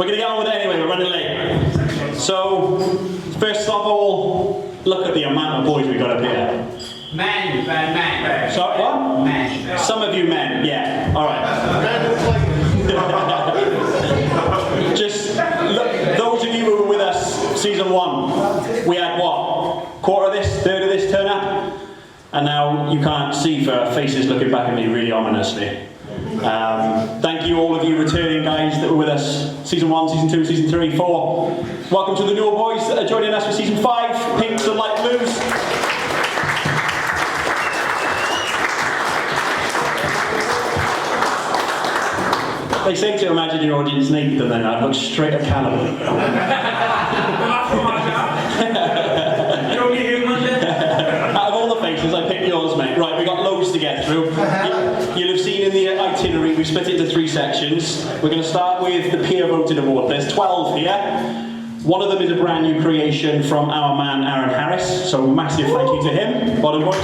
We're going to get on with it anyway, we're running late. So, first of all, look at the amount of boys we've got up here. Men. Sorry, what? Men. Some of you men, yeah. Alright. Just, look, those of you who were with us season 1, we had what? Quarter of this, third of this turn up? And now you can't see for our faces looking back at me really ominously. Thank you all of you returning guys that were with us season 1, season 2, season 3, 4. Welcome to the newer boys that are joining us for season 5, pinks and light blues. They say to imagine your audience naked and then I'd look straight at Callum. Out of all the faces, I picked yours, mate. Right, we've got loads to get through. You'll have seen in the itinerary, we split it into 3 sections. We're going to start with the peer voted award. There's 12 here. One of them is a brand new creation from our man Aaron Harris, so massive thank you to him. Bottom boys.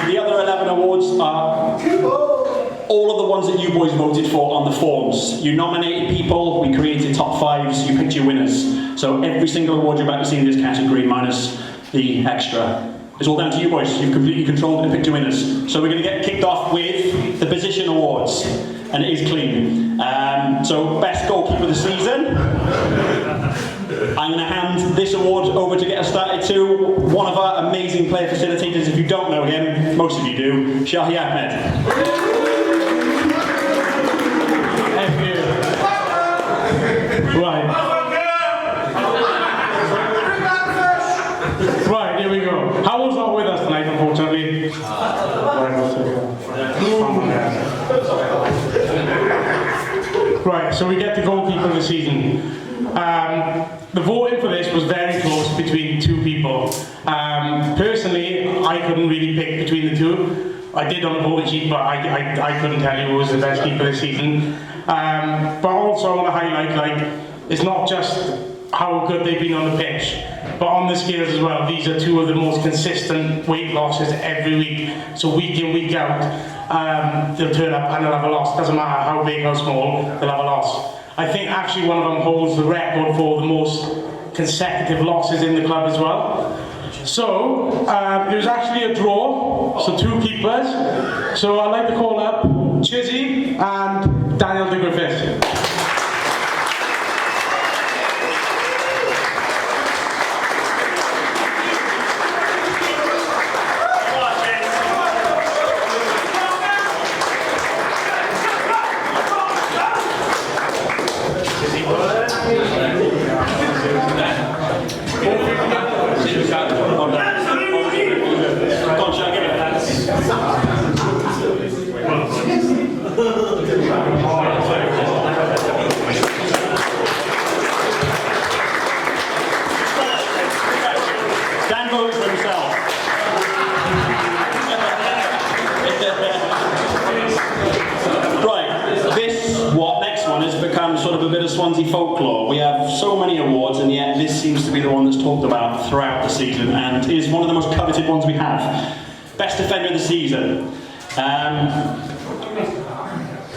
The other 11 awards are all of the ones that you boys voted for on the forms. You nominated people, we created top 5s, you picked your winners. So every single award you're about to see in this category, minus the extra, it's all down to you boys. You've completely controlled it and picked your winners. So we're going to get kicked off with the position awards, and it is clean. So best goalkeeper of the season. I'm going to hand this award over to get us started to one of our amazing player facilitators. If you don't know him, most of you do, Shahi Ahmed. Thank you. Right, here we go. Howell's not with us tonight, unfortunately. Right, so we get the goalkeeper of the season. The voting for this was very close between 2 people. Personally, I couldn't really pick between the 2. I did on the voting sheet, but I couldn't tell you who was the best keeper this season. But also I want to highlight, it's not just how good they've been on the pitch, but on the scales as well. These are 2 of the most consistent weight losses every week. So week in, week out, they'll turn up and they'll have a loss. Doesn't matter how big or small, they'll have a loss. I think actually one of them holds the record for the most consecutive losses in the club as well. So, it was actually a draw, so 2 keepers. So I'd like to call up Chizzy and Daniel de Griffith. Dan voted for himself. Right, next one has become sort of a bit of Swansea folklore. We have so many awards, and yet this seems to be the one that's talked about throughout the season and is one of the most coveted ones we have. Best defender of the season.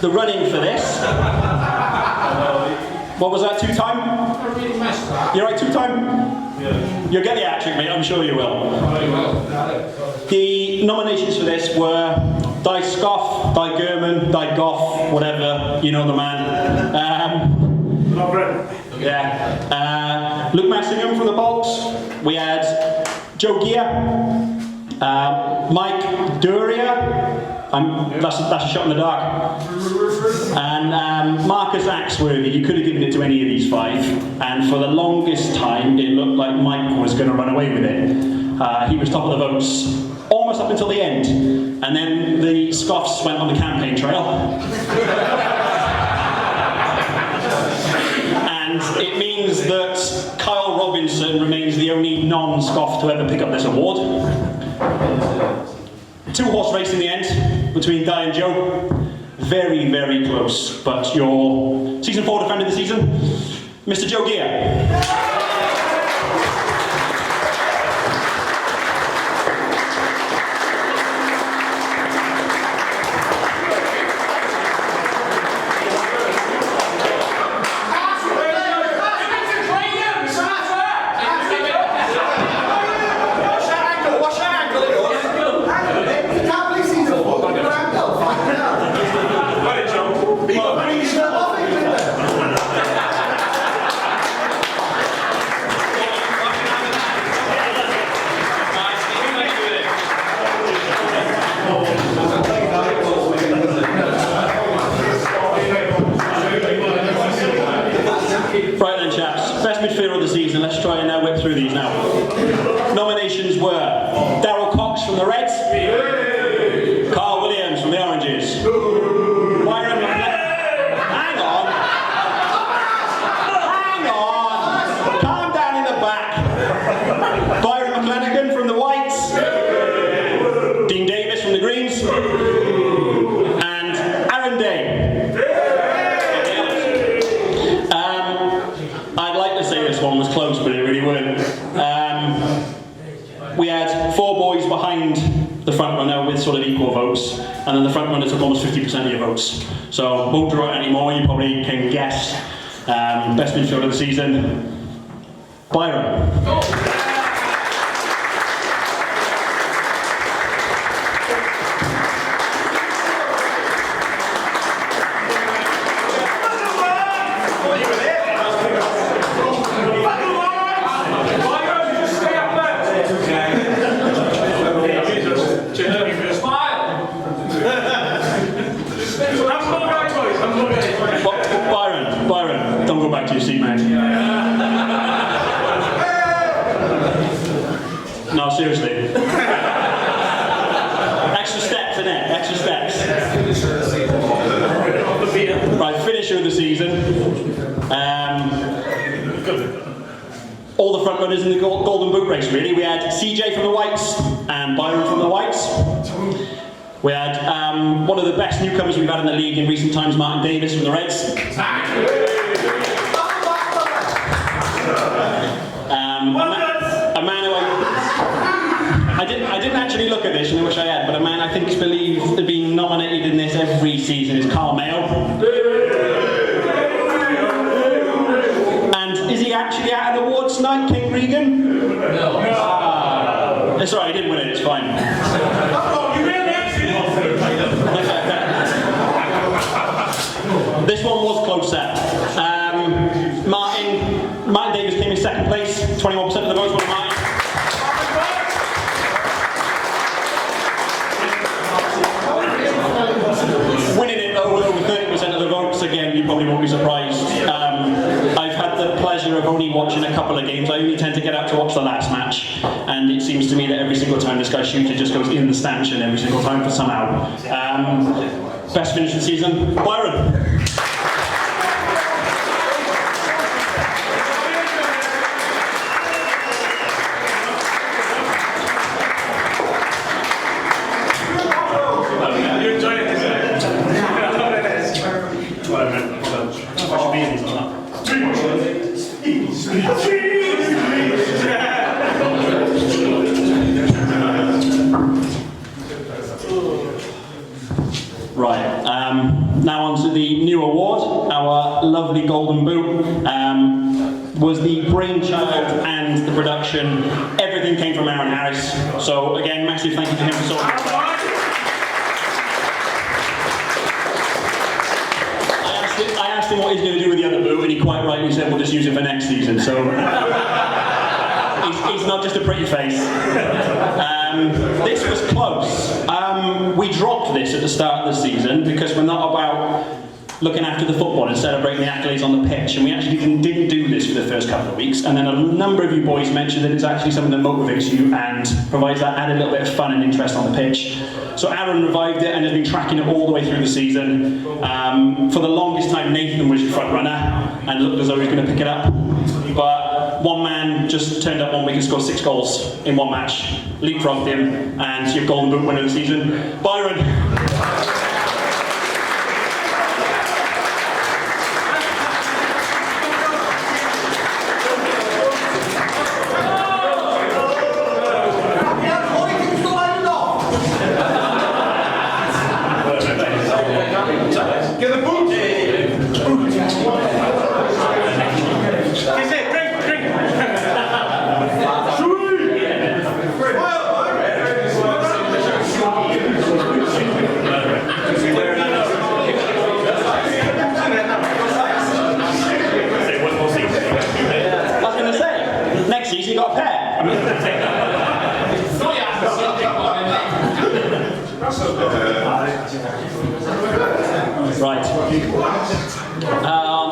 The running for this. What was that, 2-time? You're right, 2-time? Yeah. You'll get the hat trick, mate, I'm sure you will. The nominations for this were Di Scoff, Di German, Di Goff, whatever, you know the man. Yeah. Luke Massingham from the Bolts. We had Joe Gear, Mike Duria. That's a shot in the dark. And Marcus Axworthy. You could have given it to any of these 5, and for the longest time it looked like Mike was going to run away with it. He was top of the votes almost up until the end, and then the scoffs went on the campaign trail. And it means that Kyle Robinson remains the only non-scoff to ever pick up this award. 2-horse race in the end between Di and Joe. Very, very close. But your season 4 defender of the season, Mr. Joe Gear. votes, and then the front runner took almost 50% of your votes. So won't draw it anymore. You probably can guess. Best midfielder of the season, Byron. Byron, don't go back to your seat, mate. No, seriously. Extra steps, innit? Extra steps. Right, finisher of the season. All the front runners in the Golden Boot race, really. We had CJ from the Whites and Byron from the Whites. We had one of the best newcomers we've had in the league in recent times, Martin Davis from the Reds. A man who I didn't actually look at this, and I wish I had, but a man I think is believed to be nominated in this every season is Carl Mayo. And is he actually at an awards tonight, King Regan? No. It's alright, he didn't win it, it's fine. This one was closer. Martin Davis came in second place, 21% of the votes were Martin. Winning it over 30% of the votes, again, you probably won't be surprised. I've had the pleasure of only watching a couple of games. I only tend to get out to watch the last match, and it seems to me that every single time this guy shoots, it just goes in the stanchion every single time for somehow. Best finish of the season, Byron. Right, now on to the new award, our lovely Golden Boot. Was the brainchild and the production, everything came from Aaron Harris. So again, massive thank you to him for sorting this out. I asked him what he's going to do with the other boot, and he quite rightly said we'll just use it for next season. So he's not just a pretty face. This was close. We dropped this at the start of the season because we're not about looking after the football and celebrating the accolades on the pitch, and we actually didn't do this for the first couple of weeks, and then a number of you boys mentioned that it's actually something that motivates you and provides that added little bit of fun and interest on the pitch. So Aaron revived it and has been tracking it all the way through the season. For the longest time Nathan was your front runner and looked as though he was going to pick it up, but one man just turned up one week and scored 6 goals in one match, leapfrogged him, and your Golden Boot winner of the season, Byron. Right.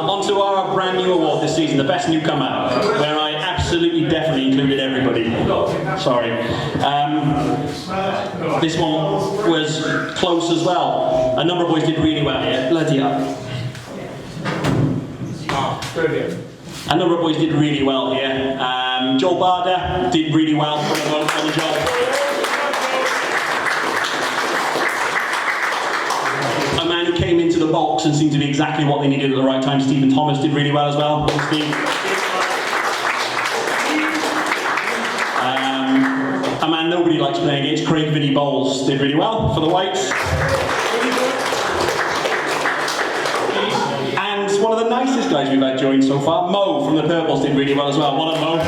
On to our brand new award this season, the best newcomer, where I absolutely definitely included everybody. Sorry. This one was close as well. A number of boys did really well here. Bloody hell. A number of boys did really well here. Joel Barder did really well for a vote on the job. A man who came into the box and seemed to be exactly what they needed at the right time, Stephen Thomas, did really well as well. Steve. A a man nobody likes playing against, Craig Vinnie Bowles, did really well for the Whites. And one of the nicest guys we've had join so far, Mo from the Purples, did really well as well. Well done, Mo.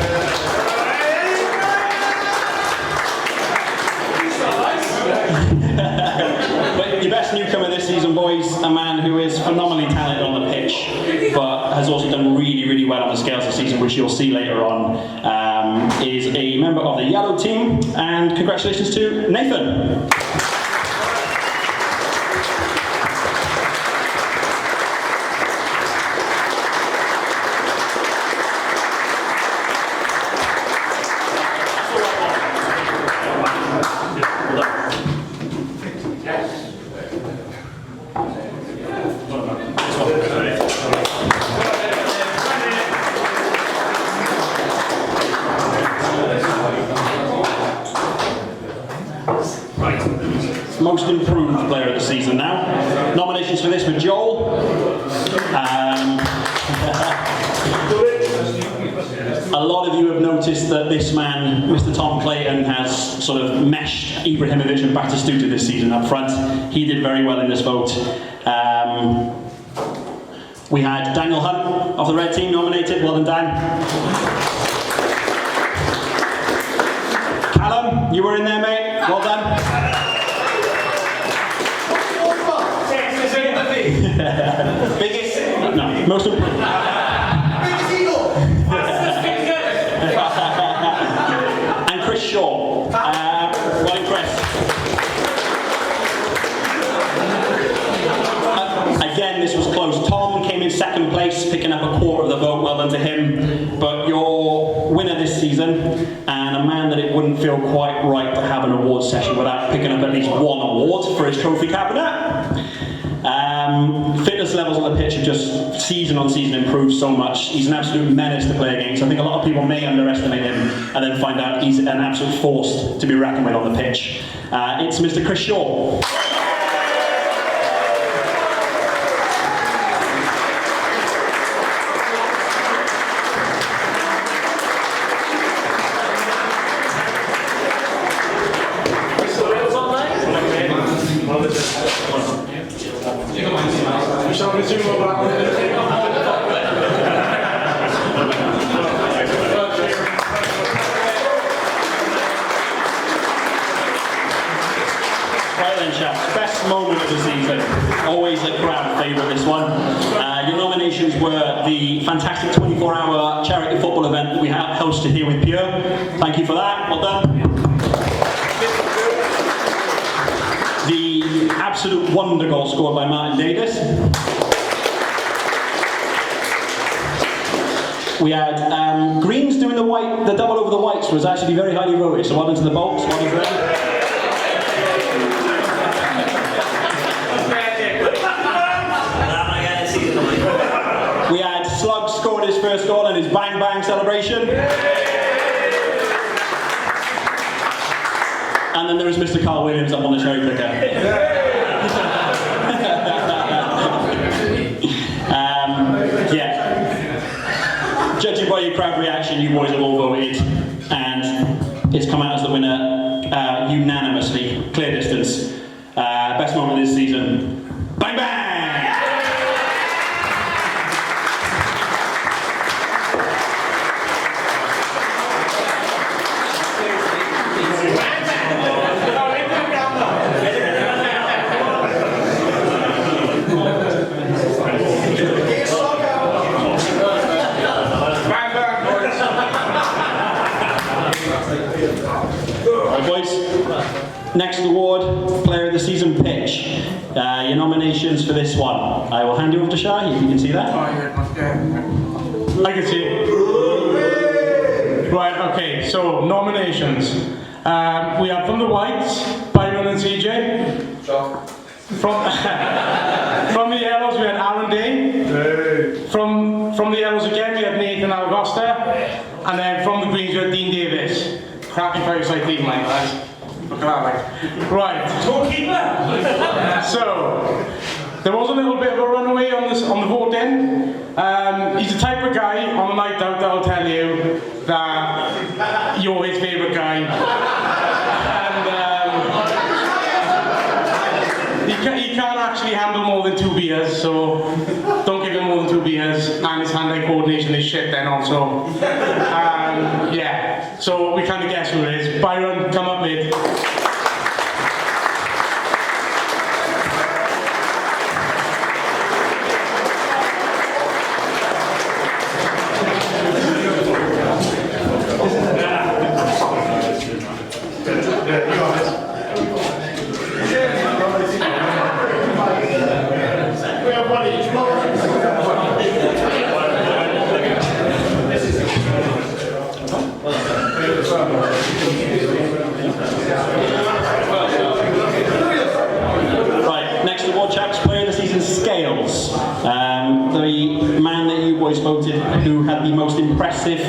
But your best newcomer this season, boys, a man who is phenomenally talented on the pitch, but has also done really, really well on the scales this season, which you'll see later on, is a member of the Yellow team, and congratulations to Nathan. Most improved player of the season now. Nominations for this were Joel. A lot of you have noticed that this man, Mr. Tom Clayton, has sort of meshed Ibrahimovic and Batistuta this season up front. He did very well in this vote. We had Daniel Hunt of the Red team nominated. Well done, Dan. Callum, you were in there, mate. Well done. Biggest? No, most improved. And Chris Shaw. Well impressed. Again, this was close. Tom came in second place, picking up a quarter of the vote. Well done to him. But your winner this season, and a man that it wouldn't feel quite right to have an award session without picking up at least one award for his trophy cabinet. Fitness levels on the pitch have just season on season improved so much. He's an absolute menace to play against. I think a lot of people may underestimate him and then find out he's an absolute force to be reckoned with on the pitch. It's Mr. Chris Shaw. Right then, chaps, best moment of the season. Always a crowd favourite, this one. Your nominations were the fantastic 24-hour charity football event that we hosted here with Pure. Thank you for that, well done. The absolute wonder goal scored by Martin Davis. We had Greens doing the double over the Whites was actually very highly voted, so well done to the Bolts, well done to them. We had Slug scored his first goal and his bang bang celebration. And then there was Mr. Carl Williams up on the cherry picker. Yeah. Judging by your crowd reaction, you boys have all voted, and it's come out as the winner unanimously, clear distance. Best moment of this season. Bang bang! Next award, Player of the Season pitch. Your nominations for this one. I will hand you over to Shah, if you can see that. I can see it. Right, okay, so nominations. We have from the Whites, Byron and CJ. From the Yellows, we had Aaron Day. From the Yellows again, we had Nathan Algosta. And then from the Greens, we had Dean Davis. Cracking five-side team, like guys. Look at that, like. Right. Goalkeeper! So, there was a little bit of a runaway on the voting. He's the type of guy on a night out that'll tell you that you're his favourite guy. more than 2 beers, so don't give him more than 2 beers, and his hand-eye coordination is shit then also. Yeah, so we kind of guess who it is. Byron, come up, mate. Right, next award, chaps, player of the season, Scales. The man that you boys voted who had the most impressive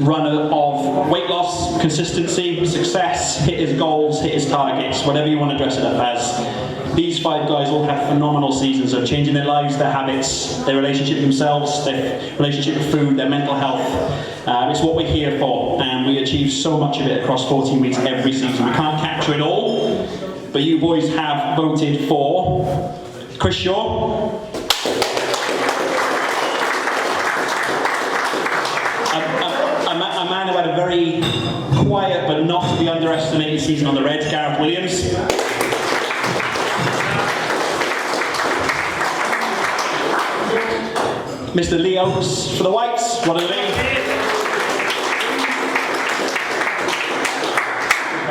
run of weight loss, consistency, success, hit his goals, hit his targets, whatever you want to dress it up as. These 5 guys all had phenomenal seasons of changing their lives, their habits, their relationship with themselves, their relationship with food, their mental health. It's what we're here for, and we achieve so much of it across 14 weeks every season. We can't capture it all, but you boys have voted for Chris Shaw, a man who had a very quiet but not to be underestimated season on the Reds, Gareth Williams. Mr. Lee Oakes for the Whites, what a Lee.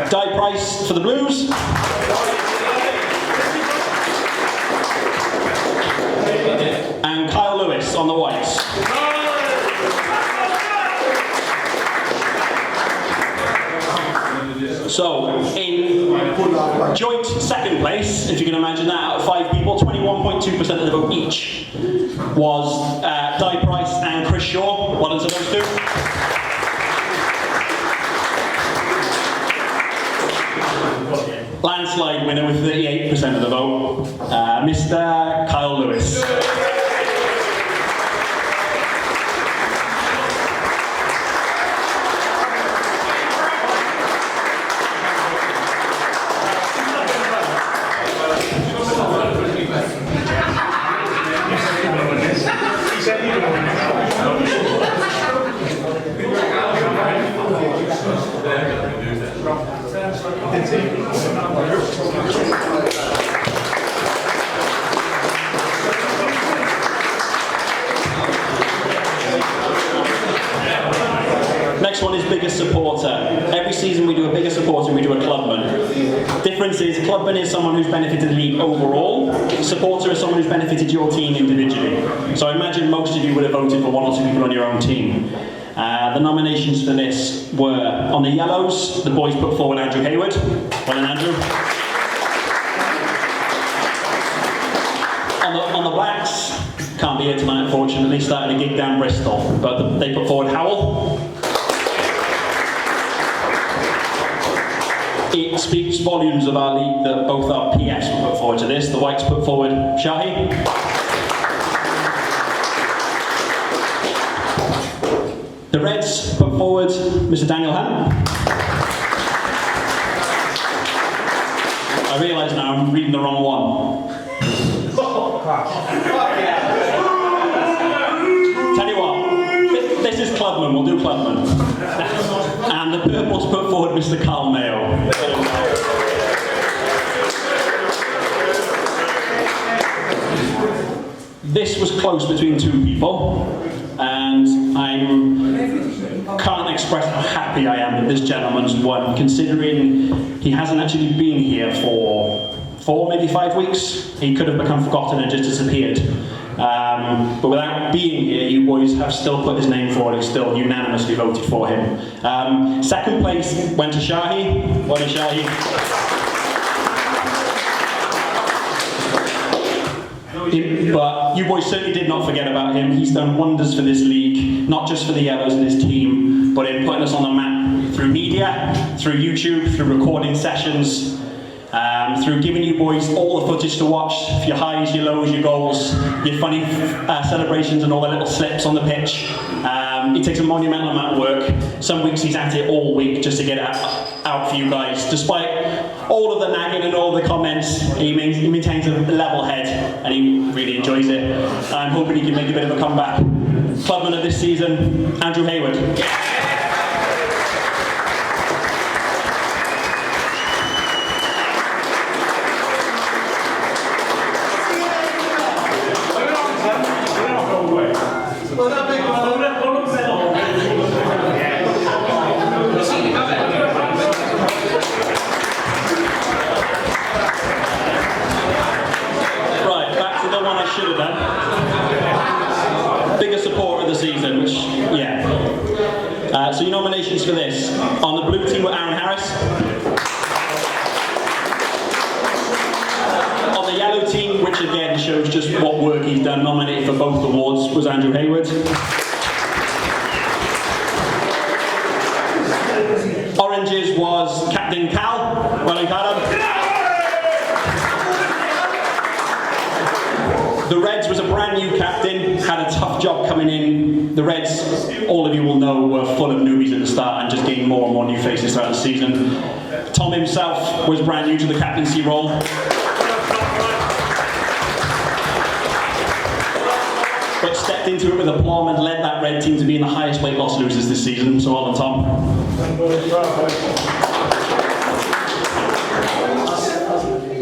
Di Price for the Blues. And Kyle Lewis on the Whites. So, in joint second place, if you can imagine that, out of 5 people, 21.2% of the vote each was Di Price and Chris Shaw. What did those do? Landslide winner with 38% of the vote, Mr. Kyle Lewis. Next one is biggest supporter. Every season we do a biggest supporter and we do a clubman. Difference is clubman is someone who's benefited the league overall. Supporter is someone who's benefited your team individually. So I imagine most of you would have voted for 1 or 2 people on your own team. The nominations for this were, on the yellows, the boys put forward Andrew Hayward. Well done, Andrew. On the blacks, can't be here tonight unfortunately, started a gig down Bristol, but they put forward Howell. It speaks volumes of our league that both our PFs were put forward to this. The Whites put forward Shahi. The Reds put forward Mr. Daniel Hunt. I realise now I'm reading the wrong one. Tell you what, this is Clubman, we'll do Clubman. And the Purples put forward Mr. Carl Mayo. This was close between 2 people, and I can't express how happy I am that this gentleman's won, considering he hasn't actually been here for 4, maybe 5 weeks. He could have become forgotten and just disappeared. But without being here, you boys have still put his name forward and still unanimously voted for him. Second place went to Shahi. Well done, Shahi. But you boys certainly did not forget about him. He's done wonders for this league, not just for the Yellows and his team, but in putting us on the map through media, through YouTube, through recording sessions, through giving you boys all the footage to watch, for your highs, your lows, your goals, your funny celebrations and all the little slips on the pitch. He takes a monumental amount of work. Some weeks he's at it all week just to get it out for you guys. Despite all of the nagging and all the comments, he maintains a level head and he really enjoys it. I'm hoping he can make a bit of a comeback. Clubman of this season, Andrew Hayward. So your nominations for this. On the blue team were Aaron Harris. On the yellow team, which again shows just what work he's done, nominated for both awards, was Andrew Hayward. Oranges was Captain Cal. Well done, Callum. The Reds was a brand new captain, had a tough job coming in. The Reds, all of you will know, were full of newbies at the start and just gained more and more new faces throughout the season. Tom himself was brand new to the captaincy role. But stepped into it with aplomb and led that Red team to being the highest weight loss losers this season. So well done, Tom.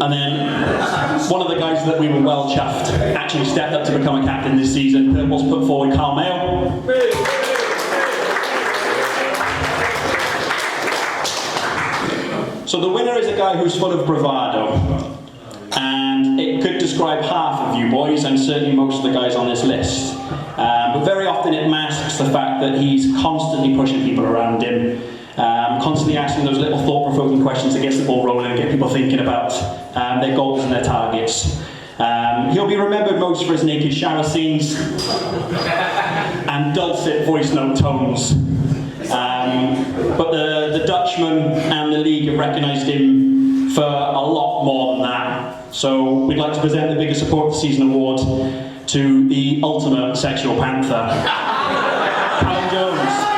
And then one of the guys that we were well chuffed actually stepped up to become a captain this season. Purple's put forward Carl Mayo. So the winner is a guy who's full of bravado. And it could describe half of you boys, and certainly most of the guys on this list. But very often it masks the fact that he's constantly pushing people around him. Constantly asking those little thought-provoking questions that gets the ball rolling and get people thinking about their goals and their targets. He'll be remembered most for his naked shower scenes and dulcet voice note tones. But the Dutchman and the league have recognised him for a lot more than that. So we'd like to present the Biggest Support of the Season award to the ultimate sexual panther, Callum Jones.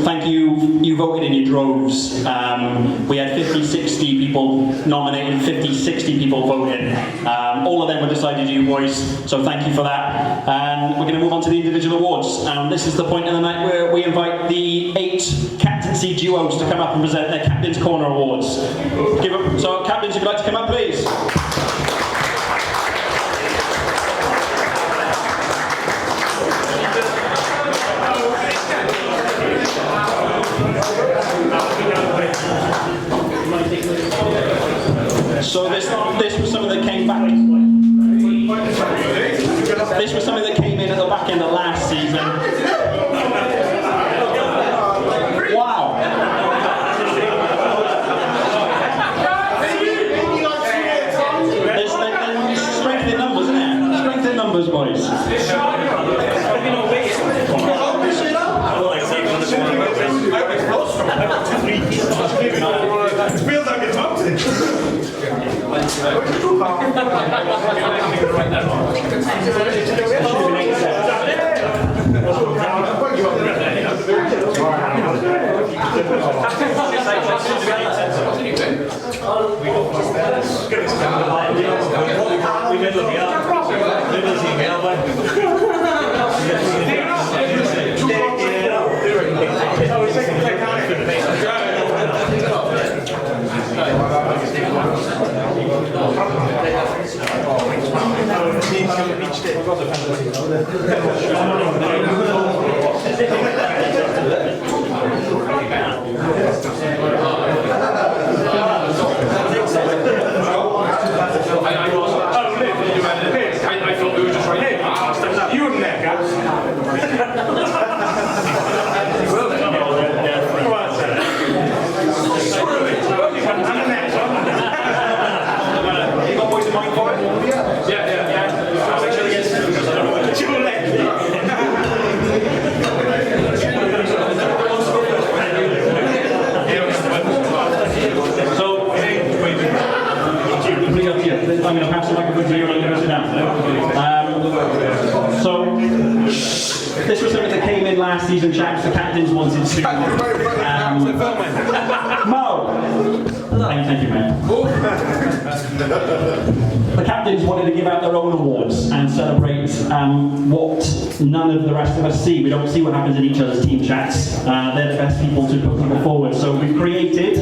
Thank you. You voted in your droves. We had 50, 60 people nominated, 50, 60 people voting. All of them were decided to you boys, so thank you for that. And we're going to move on to the individual awards. This is the point in the night where we invite the 8 captaincy duos to come up and present their Captain's Corner Awards. So captains, if you'd like to come up, please. So this was something that came back. This was something that came in at the back end of last season. Wow. There's strength in numbers, isn't there? Strength in numbers, boys. It feels like it's up to I thought we were just right here. You wouldn't there, Gav. Come on, sir. And the next one. You got boys in mind for it? Yeah. I'll make sure they get Two legs. So, I'm going to pass the microphone to you and I'm going to sit down. So, this was something that came in last season, chaps. The captains wanted to. Mo! Thank you, man. The captains wanted to give out their own awards and celebrate what none of the rest of us see. We don't see what happens in each other's team chats. They're the best people to put people forward. So we've created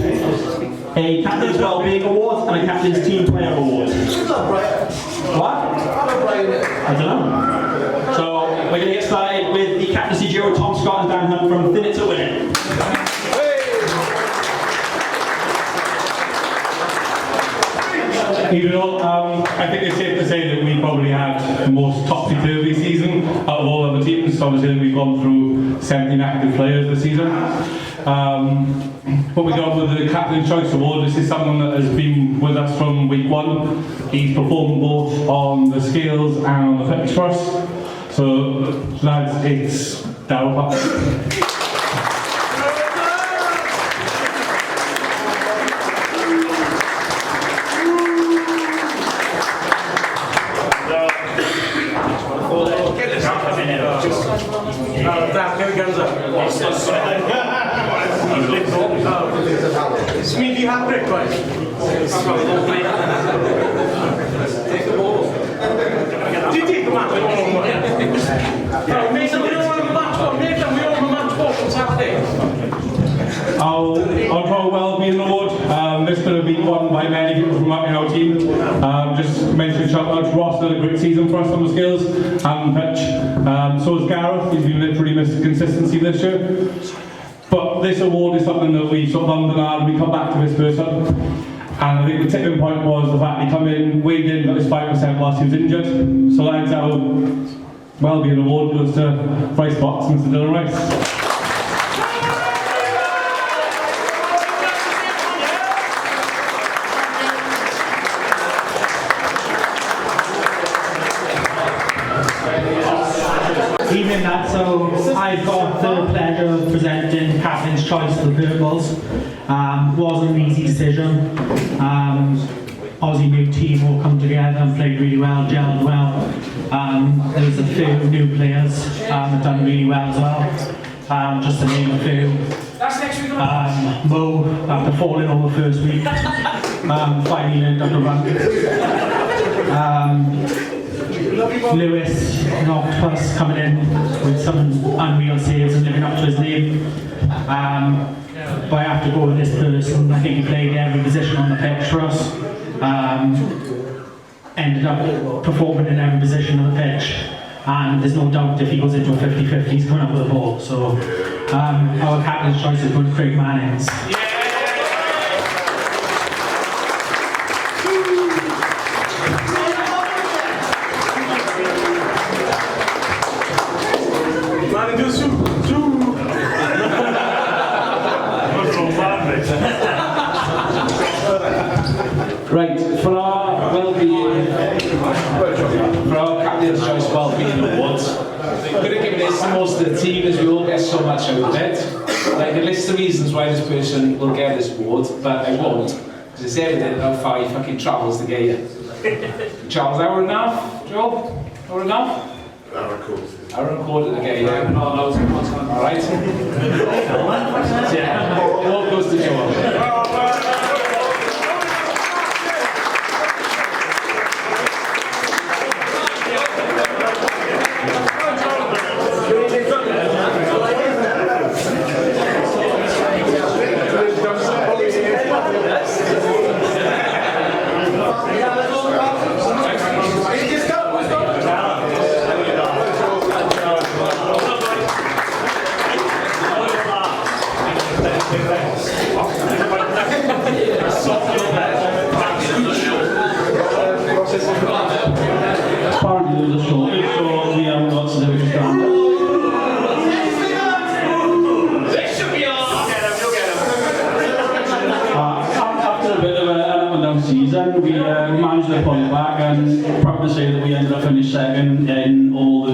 a Captain's Wellbeing Award and a Captain's Team Player Award. What? I don't know. So we're going to get started with the captaincy duo, Tom Scott and Dan Hunt from Thin It to Win It. Even though, I think it's safe to say that we probably had the most topsy-turvy season out of all other teams. Obviously, we've gone through 17 active players this season. What we got with the Captain's Choice Award, this is someone that has been with us from week one. He's performed both on the scales and on the pitch for us. So, lads, it's Darryl Puck. Speedy hat-trick, boys. Take the ball. Did you take the match ball? No, Nathan, we don't want a match ball. Nathan, we don't want a match ball on Saturday. I'll call Wellbeing Award. This could have been won by many people from our team. Just mention shout out to Ross, did a great season for us on the scales and pitch. So has Gareth, he's been pretty missed consistency this year. But this award is something that we sort of underlined, we come back to this person. And I think the tipping point was the fact he come in, weighed in, got his 5% whilst he was injured. So lads, our Wellbeing Award goes to Rice Box, Mr. Dylan Rice. Evening, lads. So I've got the pleasure of presenting Captain's Choice for the Purples. Wasn't an easy decision. Aussie new team all come together and played really well, gelled well. There was a few new players that done really well as well. Just to name a few. Mo, after falling over first week, finally learned how to run. Lewis, an octopus, coming in with some unreal saves and living up to his name. But I have to go with this person. I think he played every position on the pitch for us. Ended up performing in every position on the pitch. And there's no doubt if he goes into a 50-50, he's coming up with a ball. So our captain's choice is going to Craig Mannings. Right, for our well-being, for our Captain's Choice Wellbeing Awards, could have given this the most to the team as we all get so much out of it. Like, a list of reasons why this person will get this award, but I won't, because it's evident how far he fucking travels to get here. Charles, hour and a half, Joe? Hour and a half? Hour and a quarter to get here. Alright? Yeah, all goes to Joe.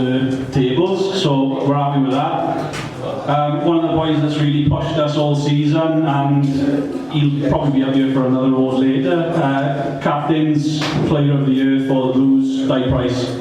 the tables, so we're happy with that. One of the boys that's really pushed us all season, and he'll probably be up here for another award later. Captain's Player of the Year for the Blues, Di Price.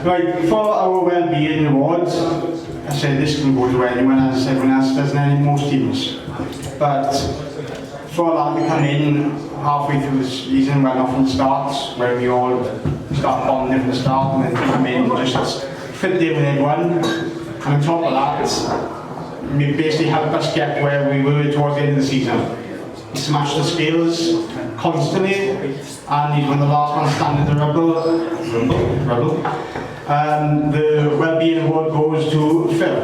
Right, for our well-being awards, I said this can go to anyone, as everyone else does in most teams. But for that to come in halfway through the season, when often starts, where we all start bonding from the start, and then come in and just fit in with everyone. And on top of that, we basically helped us get where we were towards the end of the season. He smashed the scales constantly, and he's one of the last ones standing the rubble. The Wellbeing Award goes to Phil.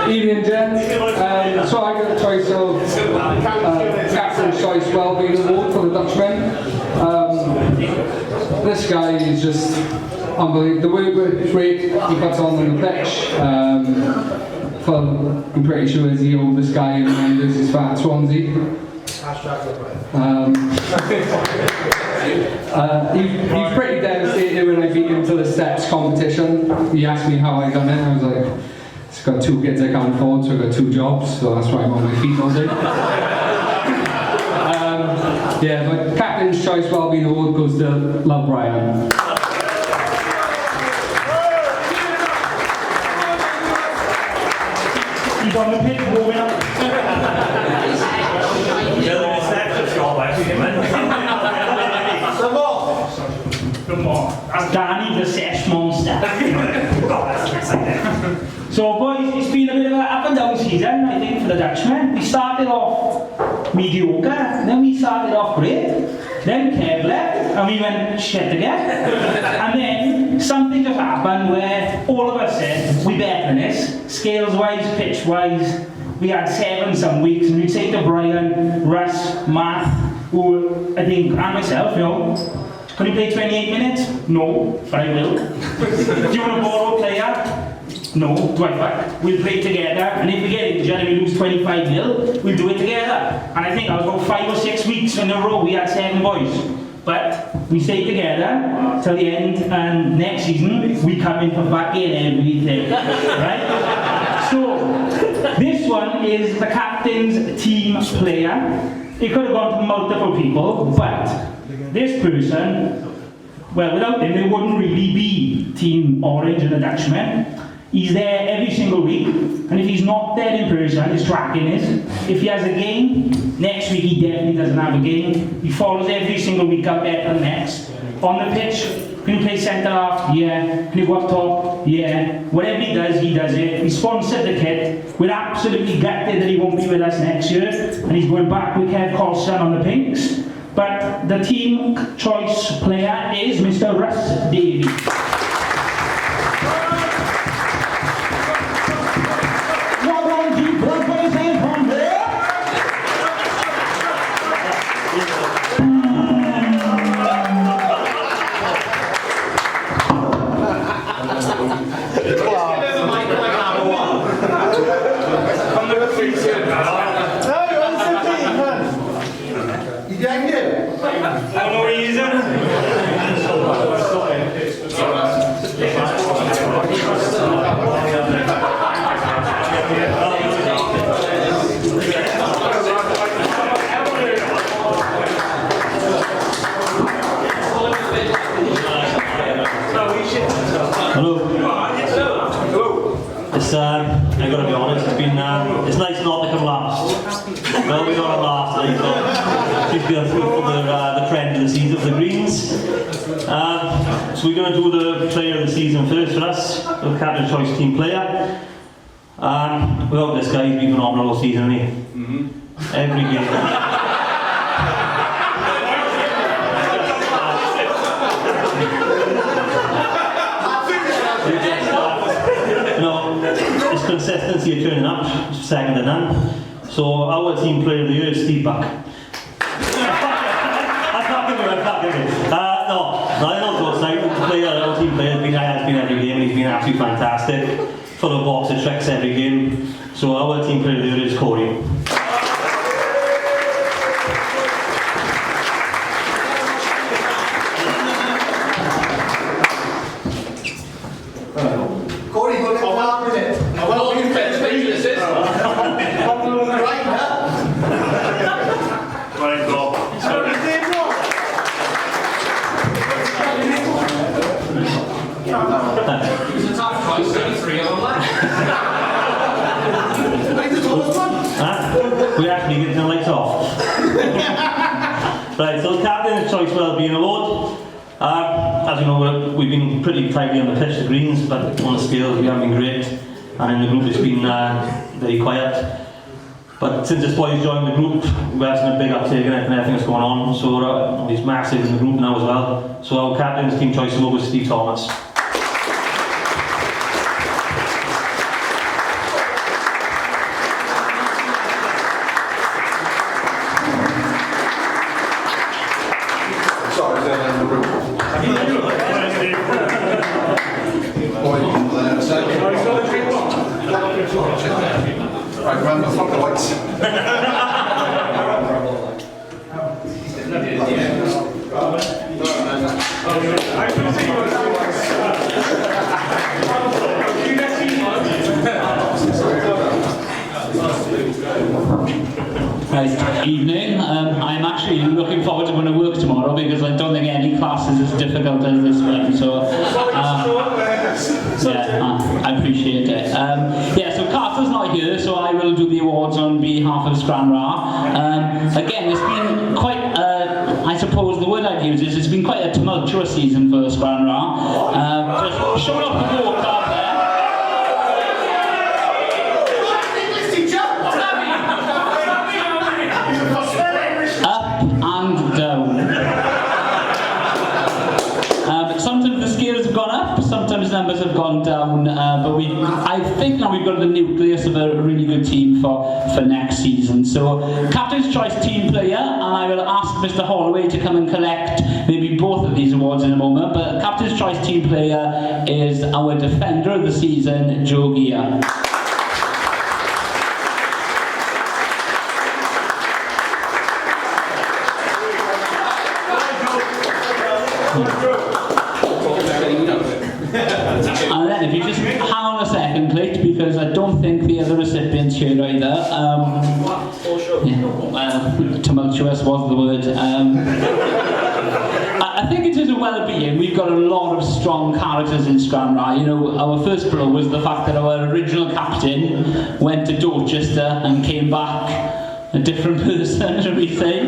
Evening, gents. So I got a choice of Captain's Choice Wellbeing Award for the Dutchman. This guy is just unbelievable. The work rate he puts on the pitch. I'm pretty sure he's the oldest guy in Rangers is fat Swansea. He was pretty devastated when I beat him to the steps competition. He asked me how I done it. I was like, I've got 2 kids I can't afford, so I've got 2 jobs, so that's why I'm on my feet all day. Yeah, but Captain's Choice Wellbeing Award goes to Love Brian. He's on the pitch warming up. Come on. That's Danny the Sesh Monster. So boys, it's been a bit of an up and down season, I think, for the Dutchmen. We started off mediocre, then we started off great, then Kev left, and we went shit again. And then something just happened where all of us said, we better than this, scales-wise, pitch-wise. We had 7 some weeks, and we'd say to Brian, Russ, Matt, who I think, and myself, you know, can you play 28 minutes? No, but I will. Do you want to borrow a player? No, do I fuck? We'll play together, and if we get injured and we lose 25-0, we'll do it together. And I think I was about 5 or 6 weeks in a row we had 7 boys. But we stay together till the end, and next season we come in for fucking everything. Right? So, this one is the captain's team player. It could have gone to multiple people, but this person, well, without him, there wouldn't really be Team Orange and the Dutchman. He's there every single week, and if he's not there in person, his tracking is. If he has a game, next week he definitely doesn't have a game. He follows every single week up there to the next. On the pitch, can you play centre half? Yeah. Can you go up top? Yeah. Whatever he does it. He sponsored the kit. We're absolutely gutted that he won't be with us next year, and he's going back with Kev Colson on the Pinks. But the team choice player is Mr. Russ Davies. For no reason. is going through for the trend of the season for the Greens. So we're going to do the player of the season first for us, the captain choice team player. Without this guy, he's been phenomenal all season, hasn't he? Every game. His consistency of turning up, second to none. So our team player of the year is Steve Buck. I can't give it. No, I don't go outside. Our team player has been every game and he's been absolutely fantastic. Full of box of tricks every game. So our team player of the year is Corey. Corey, go get one minute. Well, you can speak this is. Right now. Right, go. It's a top choice, 33 of them left. We actually get the lights off. Right, so the Captain's Choice Wellbeing Award. As you know, we've been pretty tightly on the pitch, the Greens, but on the scales we haven't been great. And in the group it's been very quiet. But since this boy's joined the group, we're having a big uptake in it and everything that's going on. So he's massive in the group now as well. So our Captain's Team Choice Award was Steve Thomas. Right, remember, fuck the lights. Right, evening. I'm actually looking forward to going to work tomorrow because I don't think any class is as difficult as this one. So, I appreciate it. So Carter's not here, so I will do the awards on behalf of Stranraer. Again, it's been quite, I suppose the word I'd use is it's been quite a tumultuous season for Stranraer. Just showing off the walk out there. Up and down. Sometimes the scales have gone up, sometimes numbers have gone down, but I think now we've got the nucleus of a really good team for next season. So, Captain's Choice Team Player, and I will ask Mr. Holloway to come and collect maybe both of these awards in a moment, but Captain's Choice Team Player is our Defender of the Season, Joe Gear. And then if you just hang on a second, Clit, because I don't think the other recipients here either. Tumultuous was the word. I think in terms of well-being, we've got a lot of strong characters in Stranraer. You know, our first blow was the fact that our original captain went to Dorchester and came back a different person, should we say?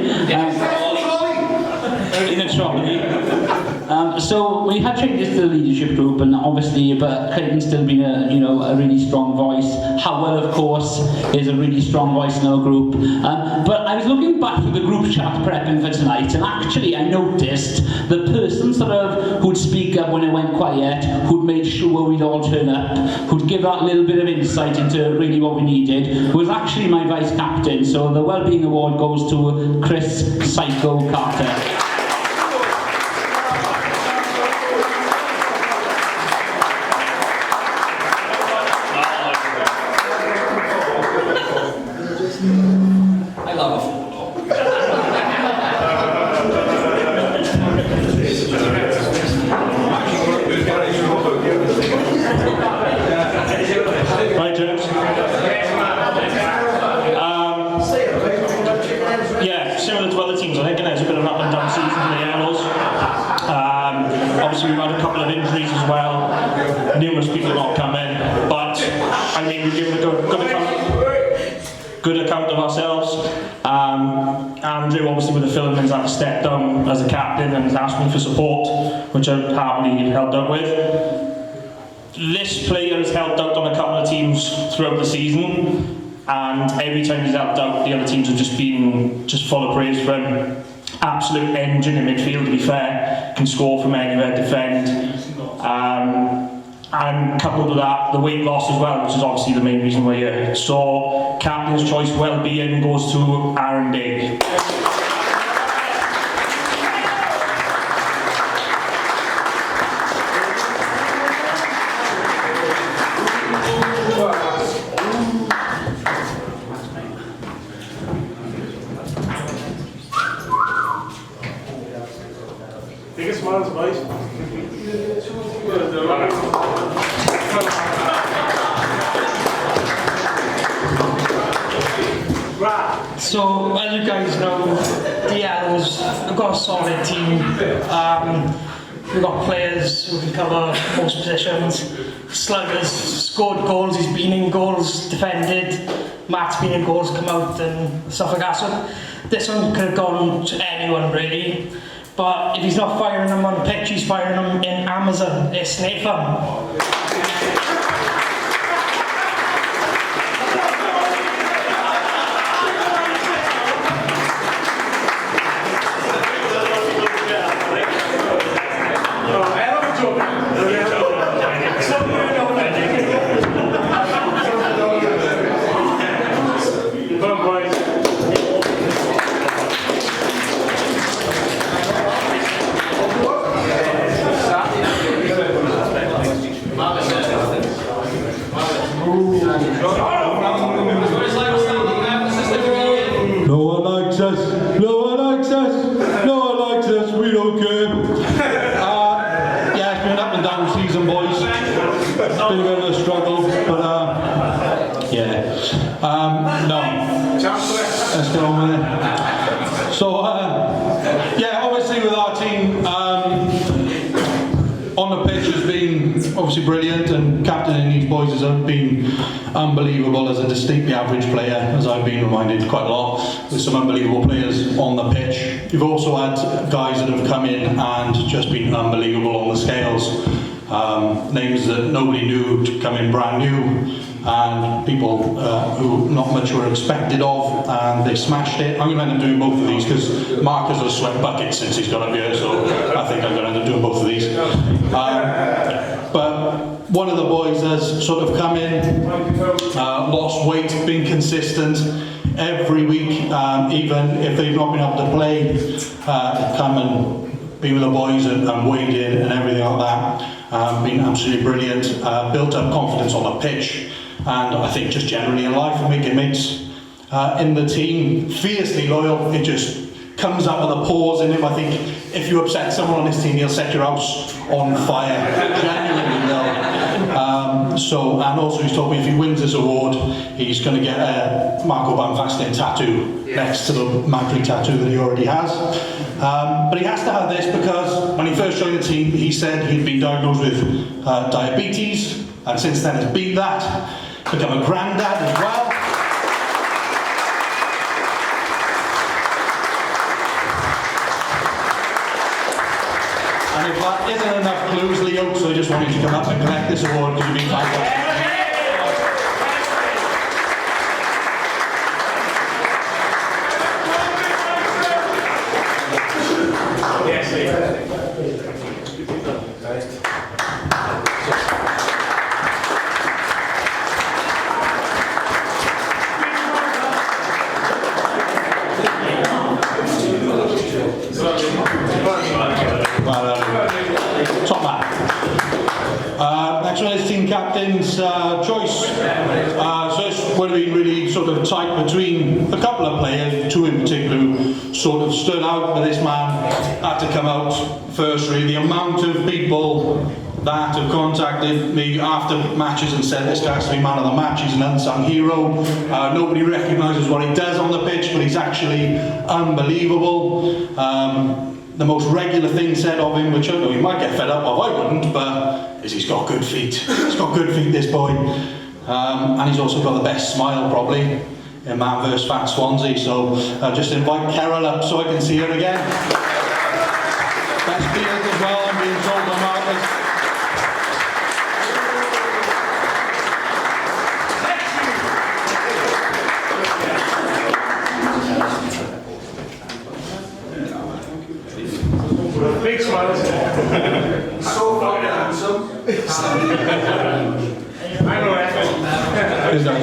In a trolley. So we had changes to the leadership group, and obviously, but Clayton's still been a really strong voice. Howell, of course, is a really strong voice in our group. But I was looking back through the group chat prepping for tonight, and actually I noticed the person who'd speak up when it went quiet, who'd make sure we'd all turn up, who'd give that little bit of insight into really what we needed, was actually my vice captain. So the Wellbeing Award goes to Chris Psycho Carter. Similar to other teams, I think, it's a bit of an up and down season. to step down as a captain and has asked me for support, which I've happily helped out with. This player has helped out on a couple of teams throughout the season, and every time he's helped out, the other teams have just been full of praise for him. Absolute engine in midfield, to be fair, can score from anywhere, defend. And coupled with that, the weight loss as well, which is obviously the main reason we're here. So, captain's choice well-being goes to Aaron Digg. Biggest smiles, boys. Right. So, as you guys know, the Yellows have got a solid team. We've got players who can cover most positions. Sluggers scored goals, he's been in goals, defended. Matt's been in goals, come out and stuff like that. So this one could have gone to anyone really. But if he's not firing them on the pitch, he's firing them in Amazon. It's Nathan. Brilliant, and captaining these boys has been unbelievable as a distinctly average player, as I've been reminded quite a lot, with some unbelievable players on the pitch. You've also had guys that have come in and just been unbelievable on the scales. Names that nobody knew to come in brand new, and people who not much were expected of, and they smashed it. I'm going to end up doing both of these because Mark has a sweat bucket since he's got up here, so I think I'm going to end up doing both of these. But one of the boys has sort of come in, lost weight, been consistent every week, even if they've not been able to play, come and be with the boys and weighed in and everything like that. Been absolutely brilliant, built up confidence on the pitch, and I think just generally in life and making mates in the team. Fiercely loyal, it just comes out with a pause in him. I think if you upset someone on this team, he'll set your house on fire. Genuinely will. And also he's told me if he wins this award, he's going to get a Marco Van Basten tattoo next to the Madrid tattoo that he already has. But he has to have this because when he first joined the team, he said he'd been diagnosed with diabetes, and since then has beat that, become a granddad as well. And if that isn't enough clues, Leo, so I just want you to come up and collect this award because you've been fantastic. Top man. Next one is team captain's choice. So this would have been really sort of tight between a couple of players, two in particular, who sort of stood out, but this man had to come out first. Really, the amount of people that have contacted me after matches and said this guy has to be man of the match, he's an unsung hero. Nobody recognises what he does on the pitch, but he's actually unbelievable. The most regular thing said of him, which I know he might get fed up of, I wouldn't, but is he's got good feet. He's got good feet, this boy. And he's also got the best smile, probably. in Man vs Fat Swansea. So just invite Carol up so I can see her again. Best Beers as well, I'm being told by Marcus. Big smiles. So fucking handsome. I know that. Is that?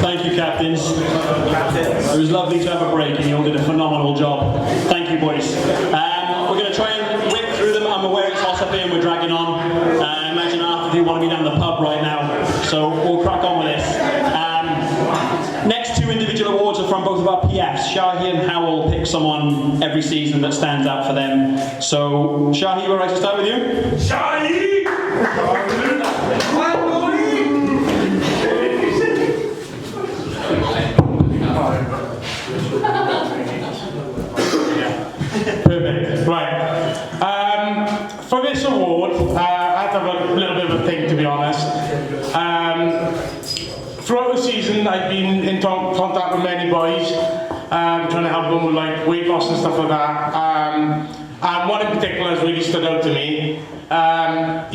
Thank you, captains. It was lovely to have a break, and you all did a phenomenal job. Thank you, boys. We're going to try and whip through them. I'm aware it's hot up here and we're dragging on. I imagine half of you want to be down the pub right now, so we'll crack on with this. Next two individual awards are from both of our PFs. Shahi and Howell pick someone every season that stands out for them. So, Shahi, we're right to start with you? Shahi! Perfect. Right. For this award, I had to have a little bit of a think, to be honest. Throughout the season, I've been in contact with many boys, trying to help them with like weight loss and stuff like that. And one in particular has really stood out to me.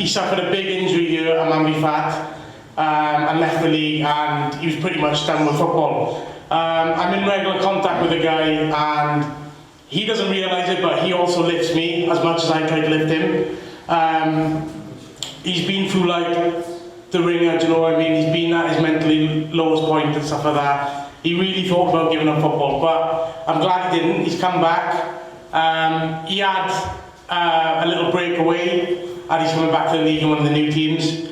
He suffered a big injury here at Manby Fat and left the league, and he was pretty much done with football. I'm in regular contact with the guy, and he doesn't realise it, but he also lifts me as much as I try to lift him. He's been through like the ringer, do you know what I mean? He's been at his mentally lowest point and stuff like that. He really thought about giving up football, but I'm glad he didn't. He's come back. He had a little break away, and he's coming back to the league in one of the new teams.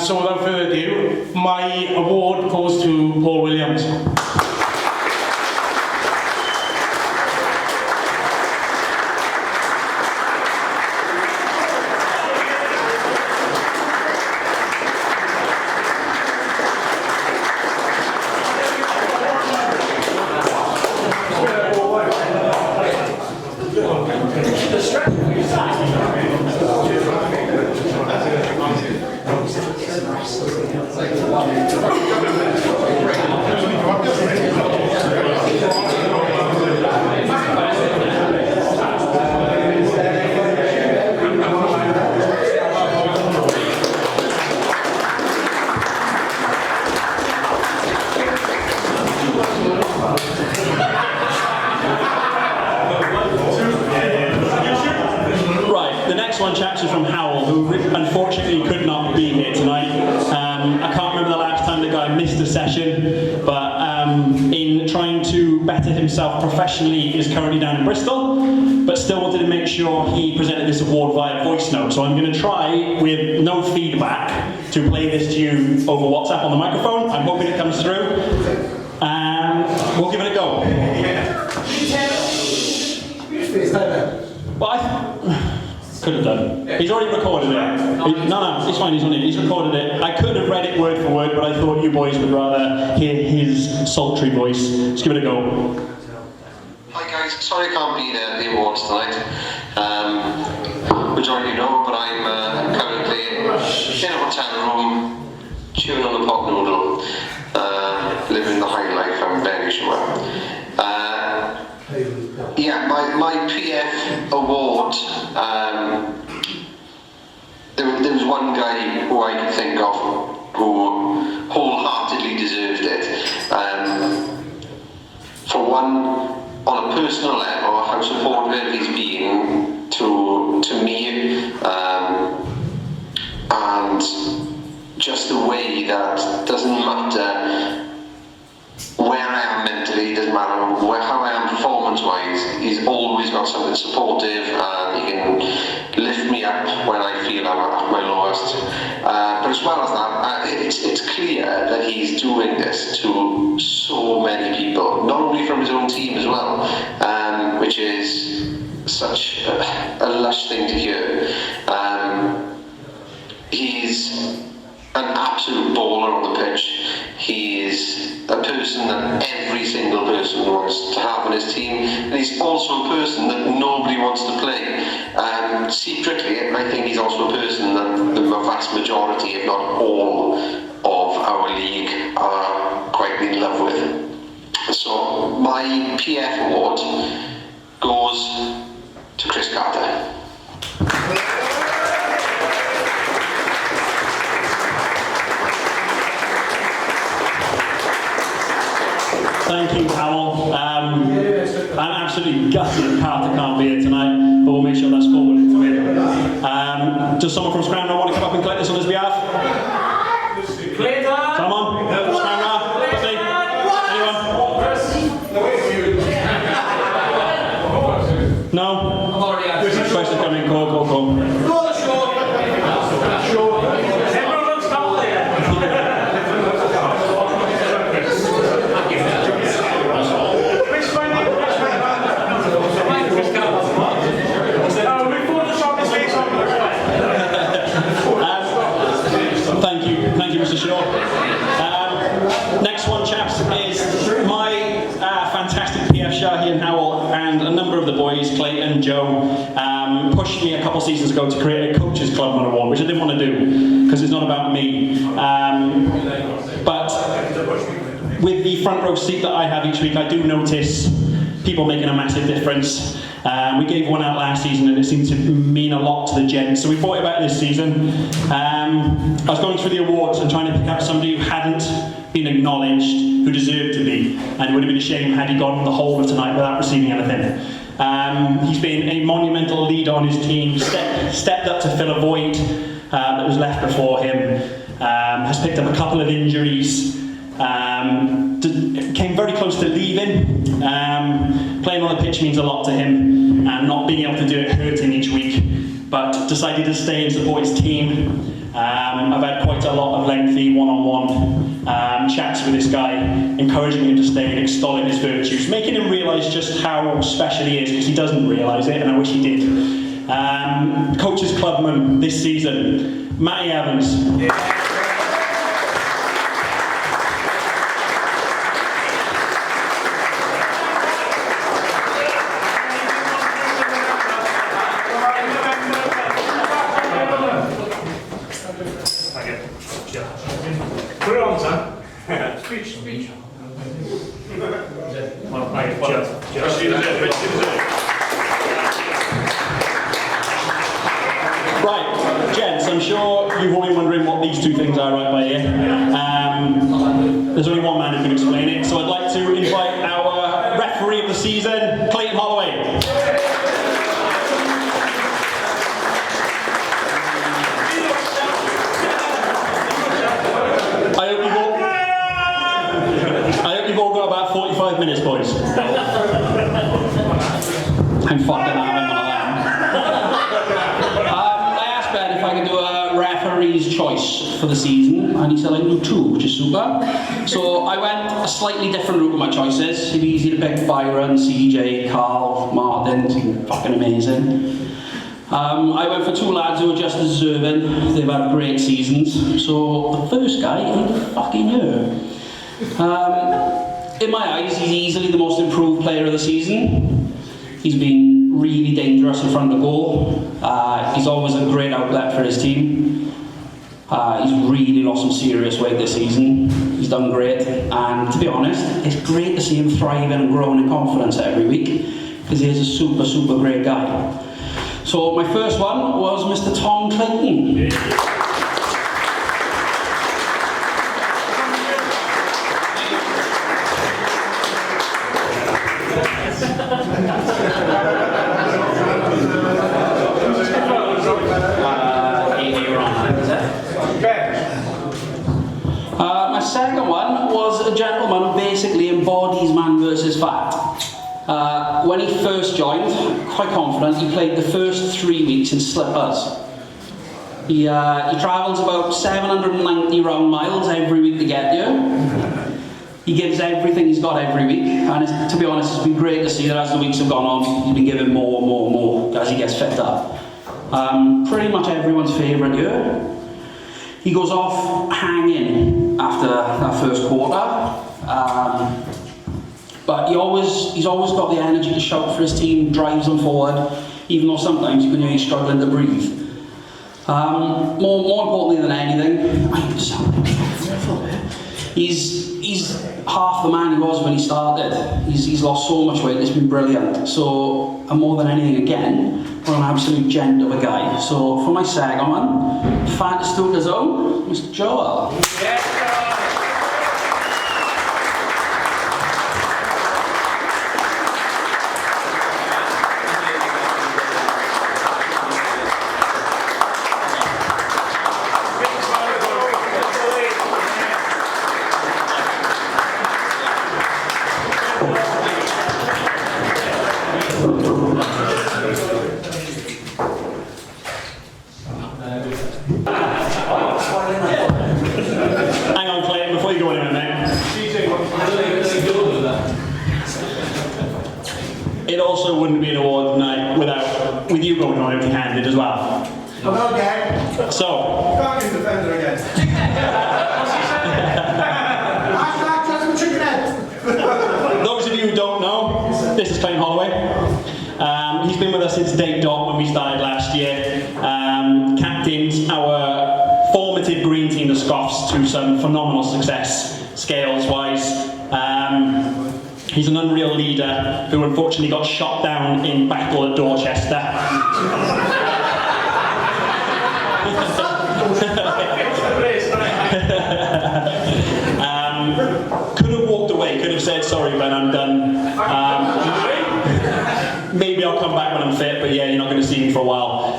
So without further ado, my award goes to Paul Williams. One chaps is from Howell, who unfortunately could not be here tonight. I can't remember the last time the guy missed a session, but in trying to better himself professionally, is currently down in Bristol, but still wanted to make sure he presented this award via voice note. So I'm going to try, with no feedback, to play this to you over WhatsApp on the microphone. I'm hoping it comes through. We'll give it a go. Well, could have done. He's already recorded it. No, it's fine, he's on it. He's recorded it. I could have read it word for word, but I thought you boys would rather hear his sultry voice. Let's give it a go. Hi guys, sorry I can't be there at the awards tonight. Majority you know, but I'm currently in a hotel room, chewing on a pot noodle, living the high life, I'm very sure. Yeah, my PF award, there was one guy who I could think of who wholeheartedly deserved it. For one, on a personal level, how supportive he's been to me, and just the way that doesn't matter where I am mentally, doesn't matter how I am performance-wise, he's always got something supportive, and he can lift me up when I feel I'm at my lowest. But as well as that, it's clear that he's doing this to so many people, not only from his own team as well, which is such a lush thing to hear. He's an absolute baller on the pitch. He is a person that every single person wants to have on his team, and he's also a person that nobody wants to play. Secretly, I think he's also a person that the vast majority, if not all, of our league are quite in love with. So my PF award goes to Chris Carter. Thank you, Howell. I'm absolutely gutted Carter can't be here tonight, but we'll make sure that's forwarded to him. Does someone from Scranton want to come up and collect this on his behalf? Come on, Scranton, quickly. Anyone? No? Question coming, go. Thank you, Mr. Shaw. Next one, chaps, is my fantastic PF Shahi and Howell and a number of the boys, Clayton, Joe, pushed me a couple seasons ago to create a Coaches Clubman Award, which I didn't want to do because it's not about me. But with the front row seat that I have each week, I do notice people making a massive difference. We gave one out last season and it seemed to mean a lot to the gents, so we brought it back this season. I was going through the awards and trying to pick out somebody who hadn't been acknowledged, who deserved to be, and it would have been a shame had he gone the whole of tonight without receiving anything. He's been a monumental leader on his team, stepped up to fill a void that was left before him, has picked up a couple of injuries, came very close to leaving. Playing on the pitch means a lot to him, and not being able to do it hurt him each week, but decided to stay and support his team. I've had quite a lot of lengthy one-on-one chats with this guy, encouraging him to stay and extolling his virtues, making him realise just how special he is, because he doesn't realise it, and I wish he did. Coaches Clubman this season, Matty Evans. Put it on, son. Speech. Right, gents, I'm sure you've all been wondering what these two things are right by here. There's only one man who can explain it, so I'd like to invite our referee of the season, Clayton Holloway. I hope you've all got about 45 minutes, boys. I'm fucking having one of them. I asked Ben if I could do a referee's choice for the season, and he said I can do two, which is super. So I went a slightly different route with my choices. It'd be easy to pick Byron, CJ, Carl, Martin, fucking amazing. I went for two lads who are just as deserving. They've had great seasons. So the first guy ain't a fucking year. In my eyes, he's easily the most improved player of the season. He's been really dangerous in front of goal. He's always a great outlet for his team. He's really lost some serious weight this season. He's done great, and to be honest, it's great to see him thriving and growing in confidence every week, because he is a super, super great guy. So my first one was Mr. Tom Clayton. My second one was a gentleman who basically embodies man versus fat. When he first joined, quite confident, he played the first 3 weeks in slippers. He travels about 790 round miles every week to get here. He gives everything he's got every week, and to be honest, it's been great to see that as the weeks have gone on, he's been giving more and more and more as he gets fit up. Pretty much everyone's favourite here. He goes off hanging. after that first quarter. But he's always got the energy to shout for his team, drives them forward, even though sometimes you can hear he's struggling to breathe. More importantly than anything, he's half the man he was when he started. He's lost so much weight, it's been brilliant. So, and more than anything again, what an absolute gent of a guy. So, for my second one, Fantastuca's own, Mr. Joel. Hang on, Clayton, before you go anywhere, mate. It also wouldn't be an award night with you going on empty-handed as well. Okay. So. Fucking defender again. Hashtag trust the chicken head. Those of you who don't know, this is Clayton Holloway. He's been with us since day dot when we started last year. Captained our formative green team, the Scoffs, to some phenomenal success scales-wise. He's an unreal leader who unfortunately got shot down in battle at Dorchester. Could have walked away, could have said, sorry Ben, I'm done. Maybe I'll come back when I'm fit, but yeah, you're not going to see me for a while.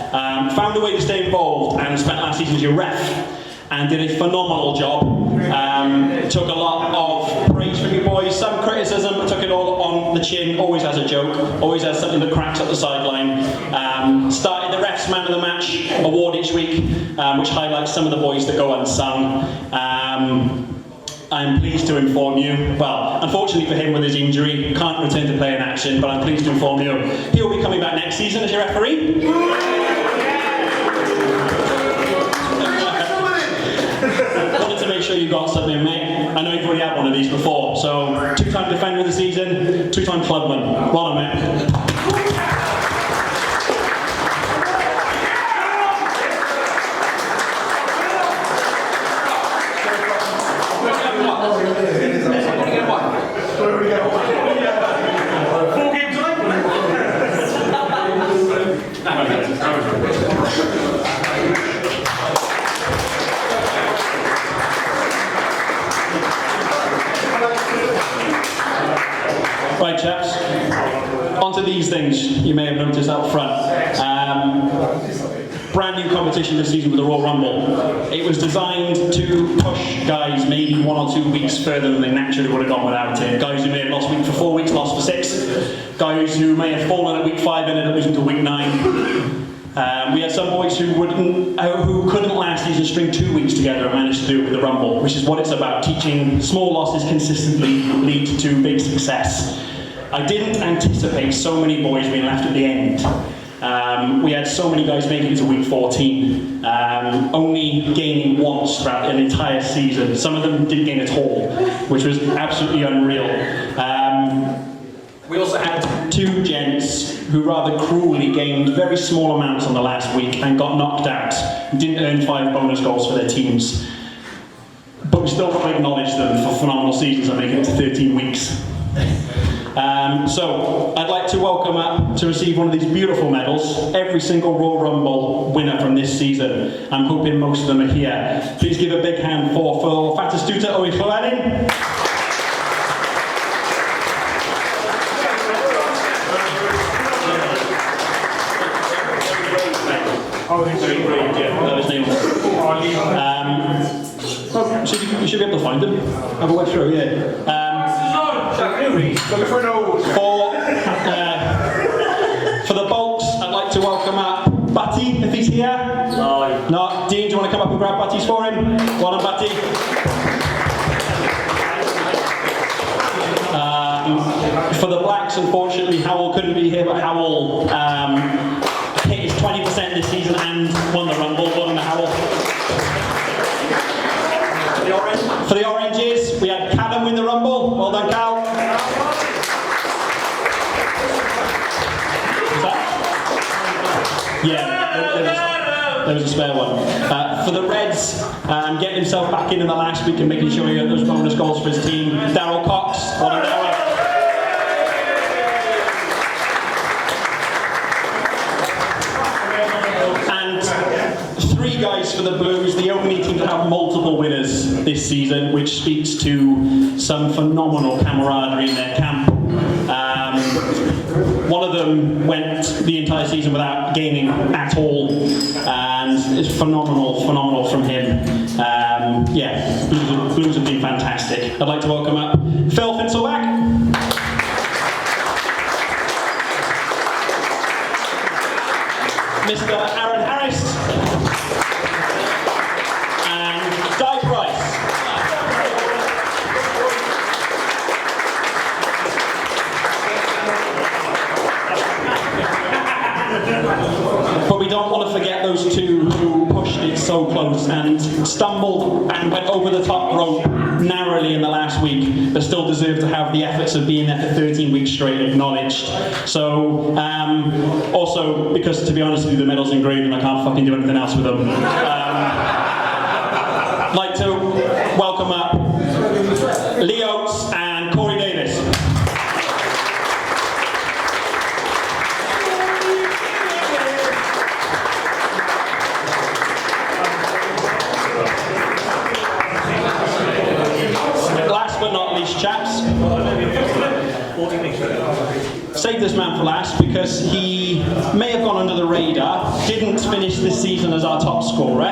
Found a way to stay involved and spent last season as your ref and did a phenomenal job. Took a lot of praise from you boys, some criticism, but took it all on the chin, always has a joke, always has something that cracks up the sideline. Started the Ref's Man of the Match award each week, which highlights some of the boys that go unsung. I'm pleased to inform you, well, unfortunately for him with his injury, can't return to play in action, but I'm pleased to inform you he'll be coming back next season as your referee. Wanted to make sure you got something, mate. I know you've already had one of these before, so two-time defender of the season, two-time clubman. Well done, mate. Right, chaps, onto these things you may have noticed out front. Brand new competition this season with the Royal Rumble. It was designed to push guys maybe 1 or 2 weeks further than they naturally would have gone without it. Guys who may have lost weight for 4 weeks, lost for 6. Guys who may have fallen at week 5, ended up losing to week 9. We had some boys who couldn't last even string 2 weeks together and managed to do it with the Rumble, which is what it's about, teaching small losses consistently lead to big success. I didn't anticipate so many boys being left at the end. We had so many guys making it to week 14, only gaining once throughout an entire season. Some of them didn't gain at all, which was absolutely unreal. We also had 2 gents who rather cruelly gained very small amounts on the last week and got knocked out and didn't earn 5 bonus goals for their teams. But we still want to acknowledge them for phenomenal seasons and making it to 13 weeks. So, I'd like to welcome up to receive one of these beautiful medals, every single Royal Rumble winner from this season. I'm hoping most of them are here. Please give a big hand for Fantastuca Owen Llewellyn. You should be able to find them. Have a look through, yeah. For the Bolts, I'd like to welcome up Batty, if he's here. No. Dean, do you want to come up and grab Batty's for him? Well done, Batty. For the Blacks, unfortunately, Howell couldn't be here, but Howell hit his 20% this season and won the Rumble. Well done, Howell. For the Oranges, we had Callum win the Rumble. Well done, Cal. Was that? Yeah, there was a spare one. For the Reds, getting himself back in the last week and making sure he got those bonus goals for his team. Daryl Cox, well done, Daryl. Three guys for the Blues, the only team to have multiple winners this season, which speaks to some phenomenal camaraderie in their camp. One of them went the entire season without gaining at all, and it's phenomenal from him. Blues have been fantastic. I'd like to welcome up Phil Finselback. Mr. Aaron Harris. Di Price. But we don't want to forget those two who pushed it so close and stumbled and went over the top rope narrowly in the last week, but still deserve to have the efforts of being there for 13 weeks straight acknowledged. So, also, because to be honest with you, the medal's engraved and I can't fucking do anything else with them. I'd like to welcome up Lee Oates and Corey Davis. Last but not least, chaps, save this man for last because he may have gone under the radar, didn't finish this season as our top scorer,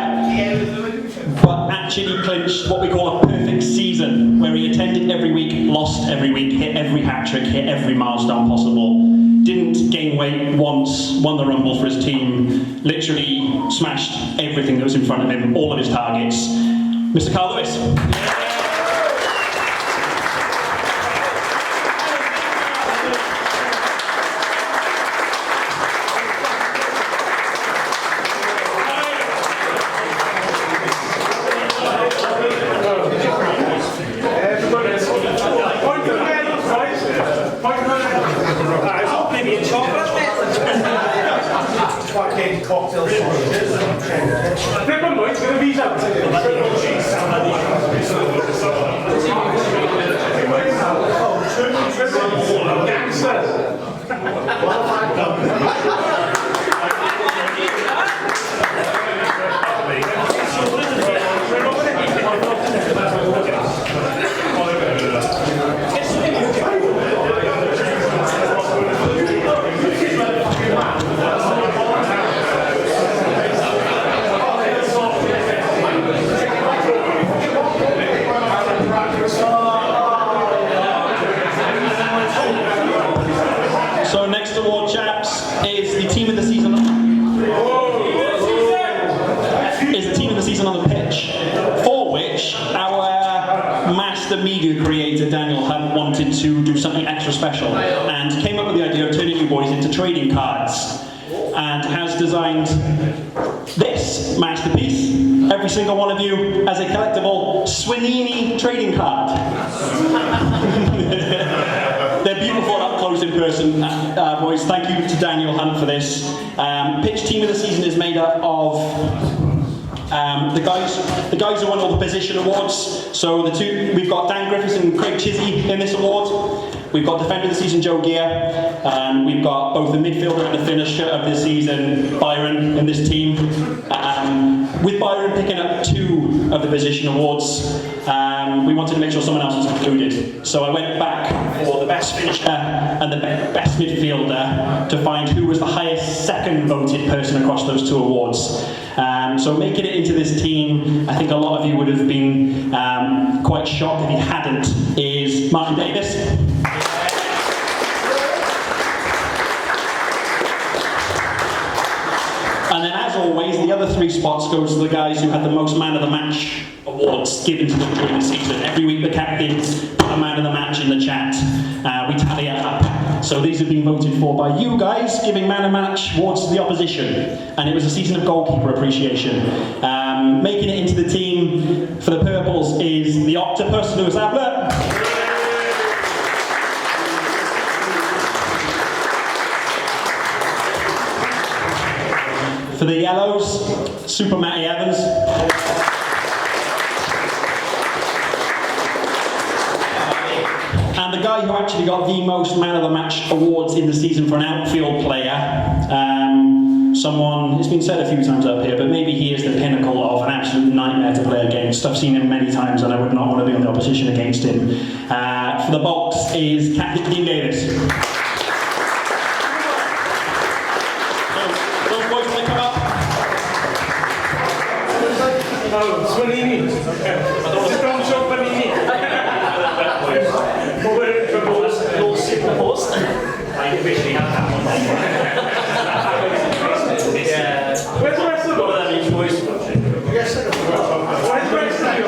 but actually clinched what we call a perfect season, where he attended every week, lost every week, hit every hat-trick, hit every milestone possible, didn't gain weight once, won the Rumble for his team, literally smashed everything that was in front of him, all of his targets. Mr. Carl Lewis. So next award, chaps, is the team of the season. Is the team of the season on the pitch, for which our master media creator Daniel Hunt wanted to do something extra special and came up with the idea of turning you boys into trading cards, and has designed this masterpiece. Every single one of you as a collectible Swinini trading card. They're beautiful up close in person, boys. Thank you to Daniel Hunt for this. Pitch team of the season is made up of the guys who won all the position awards. So we've got Dan Griffiths and Craig Chizzy in this award. We've got Defender of the Season Joe Gear, and we've got both the midfielder and the finisher of the season, Byron, in this team. With Byron picking up 2 of the position awards, we wanted to make sure someone else was included. So I went back for the best finisher and the best midfielder to find who was the highest second voted person across those 2 awards. So making it into this team, I think a lot of you would have been quite shocked if he hadn't, is Martin Davis. And then, as always, the other 3 spots goes to the guys who had the most man of the match awards given to them during the season. Every week the captains put a man of the match in the chat. We tally it up. So these have been voted for by you guys, giving man of the match awards to the opposition. And it was a season of goalkeeper appreciation. Making it into the team for the Purples is the Octopus, Lewis Abler. For the Yellows, Super Matty Evans. And the guy who actually got the most Man of the Match awards in the season for an outfield player, someone, it's been said a few times up here, but maybe he is the pinnacle of an absolute nightmare to play against. I've seen him many times and I would not want to be on the opposition against him. For the Bolts is Captain Dean Davis. Those boys want to come up? Oh, Swanini. Strong shot Swanini. We'll sit the post. I officially have that one. Yeah. Where's the rest of them? What are them each voice? Where's the rest of them?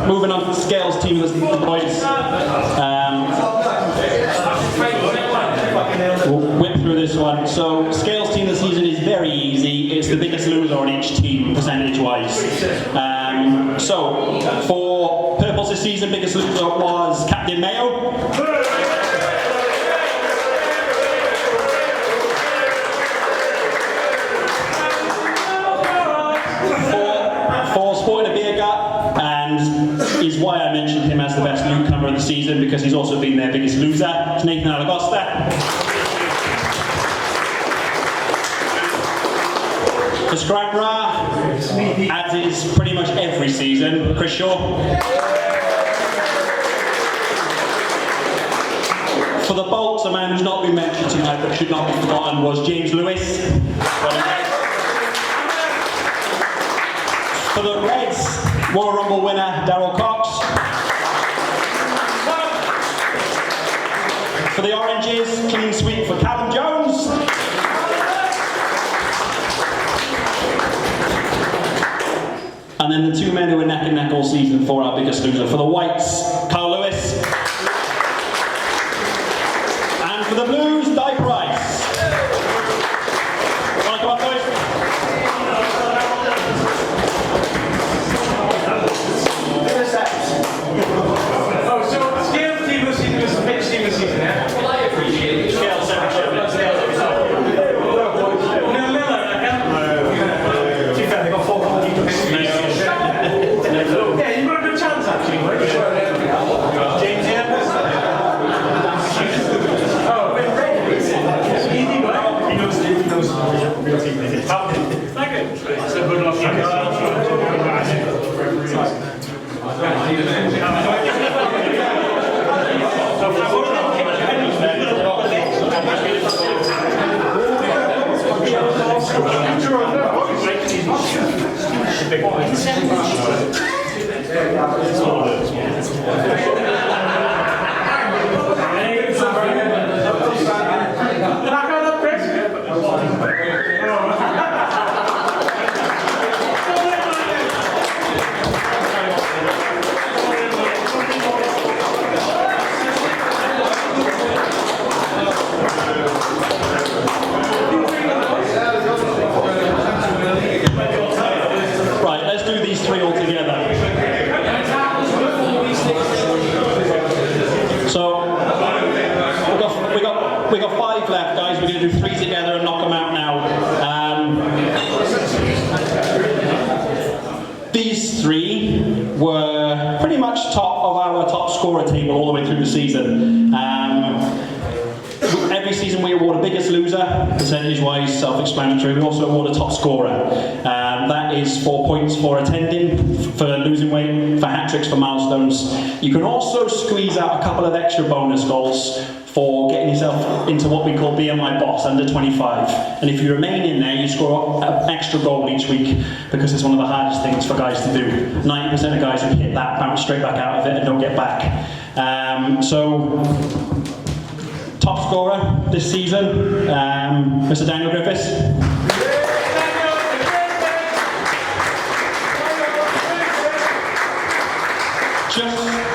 Moving on to the Scales team, the boys. We'll whip through this one. So, Scales team this season is very easy. It's the biggest loser on each team, percentage-wise. So, for Purples this season, biggest loser was Captain Mayo. For Sporting a Beer Gut, and is why I mentioned him as the best newcomer of the season, because he's also been their biggest loser. It's Nathan Alagosta. For Scranbrough, as is pretty much every season, Chris Shaw. For the Bolts, a man who's not been mentioned tonight but should not be forgotten was James Lewis. For the Reds, Royal Rumble winner Darryl Cox. For the Oranges, clean sweep for Callum Jones. And then the two men who were neck and neck all season for our biggest loser. For the Whites, Carl Lewis. And for the Blues, Di Price. Want to come up, boys? Oh, so Scales team this season is the pitch team this season, yeah? Well, I appreciate it. Scales yeah, you've got a good chance actually, right? James here. Oh, easy, right? He knows real team it is. Thank you. So good luck. Right, let's do these three all together. So, we got five left, guys. We're going to do three together and knock them out now. These three were pretty much top of our top scorer table all the way through the season. Every season we award a biggest loser, percentage-wise, self-explanatory. We also award a top scorer. That is for points for attending, for losing weight, for hat-tricks, for milestones. You can also squeeze out a couple of extra bonus goals for getting yourself into what we call BMI Boss, under 25. And if you remain in there, you score an extra goal each week, because it's one of the hardest things for guys to do. 90% of guys who hit that bounce straight back out of it and don't get back. Top scorer this season, Mr. Daniel Griffiths.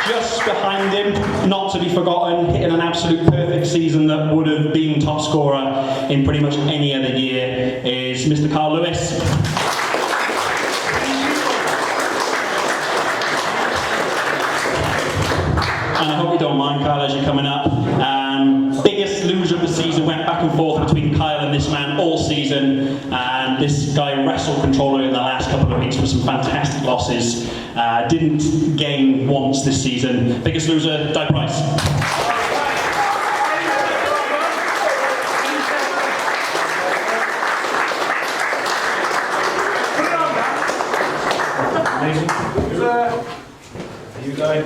Just behind him, not to be forgotten, hitting an absolute perfect season that would have been top scorer in pretty much any other year, is Mr. Carl Lewis. And I hope you don't mind, Kyle, as you're coming up. Biggest loser of the season, went back and forth between Kyle and this man all season, and this guy wrestled controller in the last couple of weeks with some fantastic losses. Didn't gain once this season. Biggest loser, Di Price. You guys.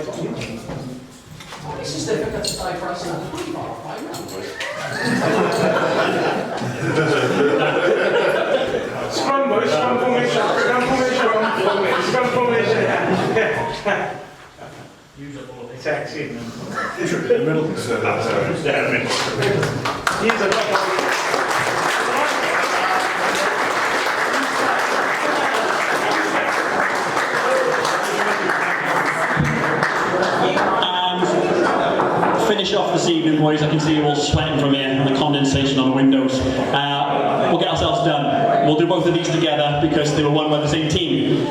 It's just difficult to die for us in the Scrum, boys, scrum formation, scrum formation. Taxi. In the middle. He's a Finish off this evening, boys. I can see you all sweating from here and the condensation on the windows. We'll get ourselves done. We'll do both of these together because they were won by the same team.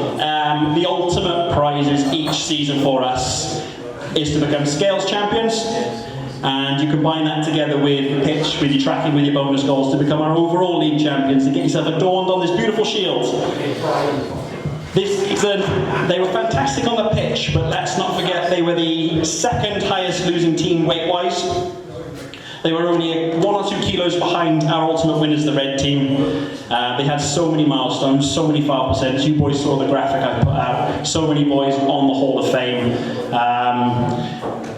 The ultimate prizes each season for us is to become Scales champions, and you combine that together with pitch, with your tracking, with your bonus goals to become our overall league champions, to get yourself adorned on this beautiful shield. This season, they were fantastic on the pitch, but let's not forget they were the second highest losing team weight-wise. They were only 1 or 2 kilos behind our ultimate winners, the red team. They had so many milestones, so many foul percents. You boys saw the graphic I put out. So many boys on the Hall of Fame.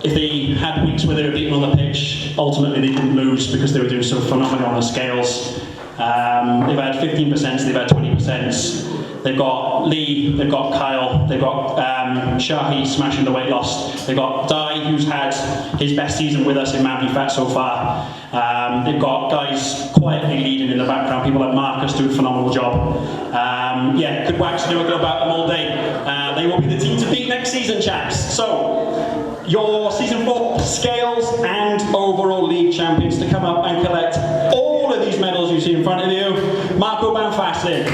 If they had weeks where they were beaten on the pitch, ultimately they didn't lose because they were doing so phenomenal on the scales. They've had 15%, they've had 20%. They've got Lee, they've got Kyle, they've got Shahi smashing the weight loss. They've got Di, who's had his best season with us in Mamby Fat so far. They've got guys quietly leading in the background, people like Marcus do a phenomenal job. Yeah, could wax and go about them all day. They will be the team to beat next season, chaps. So, your season 4 scales and overall league champions to come up and collect all of these medals you see in front of you. Marco Banfassin.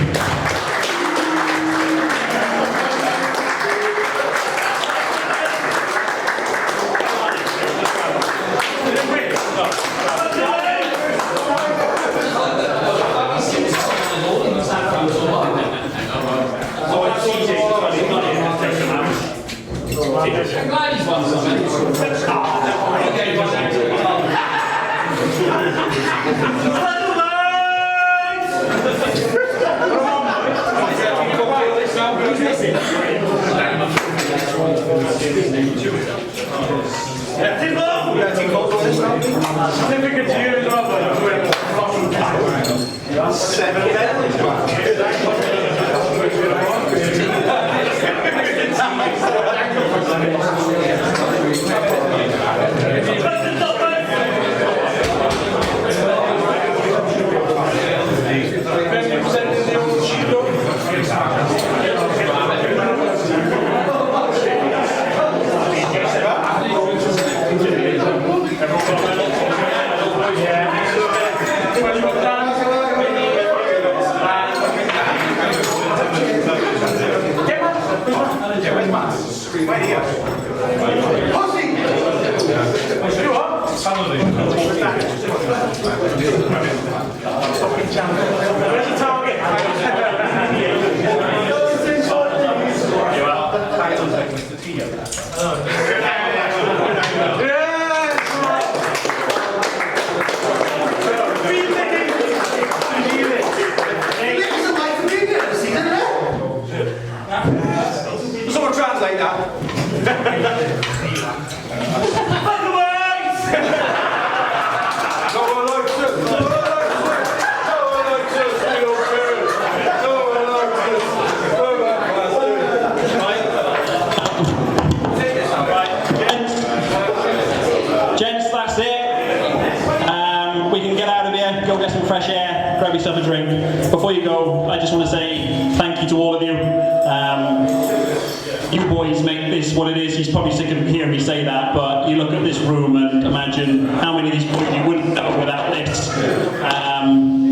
I'm glad he's won Significant to you as well, but 7 Where's the target? You are. Someone translate that. No one likes it. No one likes it. No one likes it. We don't care. No one likes it. Gents, that's it. We can get out of here, go get some fresh air, grab yourself a drink. Before you go, I just want to say thank you to all of you. You boys make this what it is. He's probably sick of hearing me say that, but you look at this room and imagine how many of these boys you wouldn't know without this.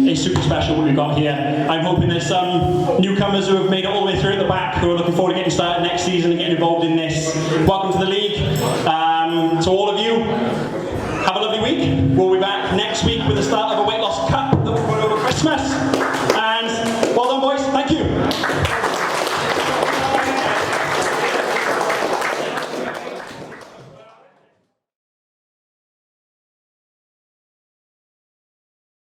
It's super special what we've got here. I'm hoping there's some newcomers who have made it all the way through at the back who are looking forward to getting started next season and getting involved in this. Welcome to the league.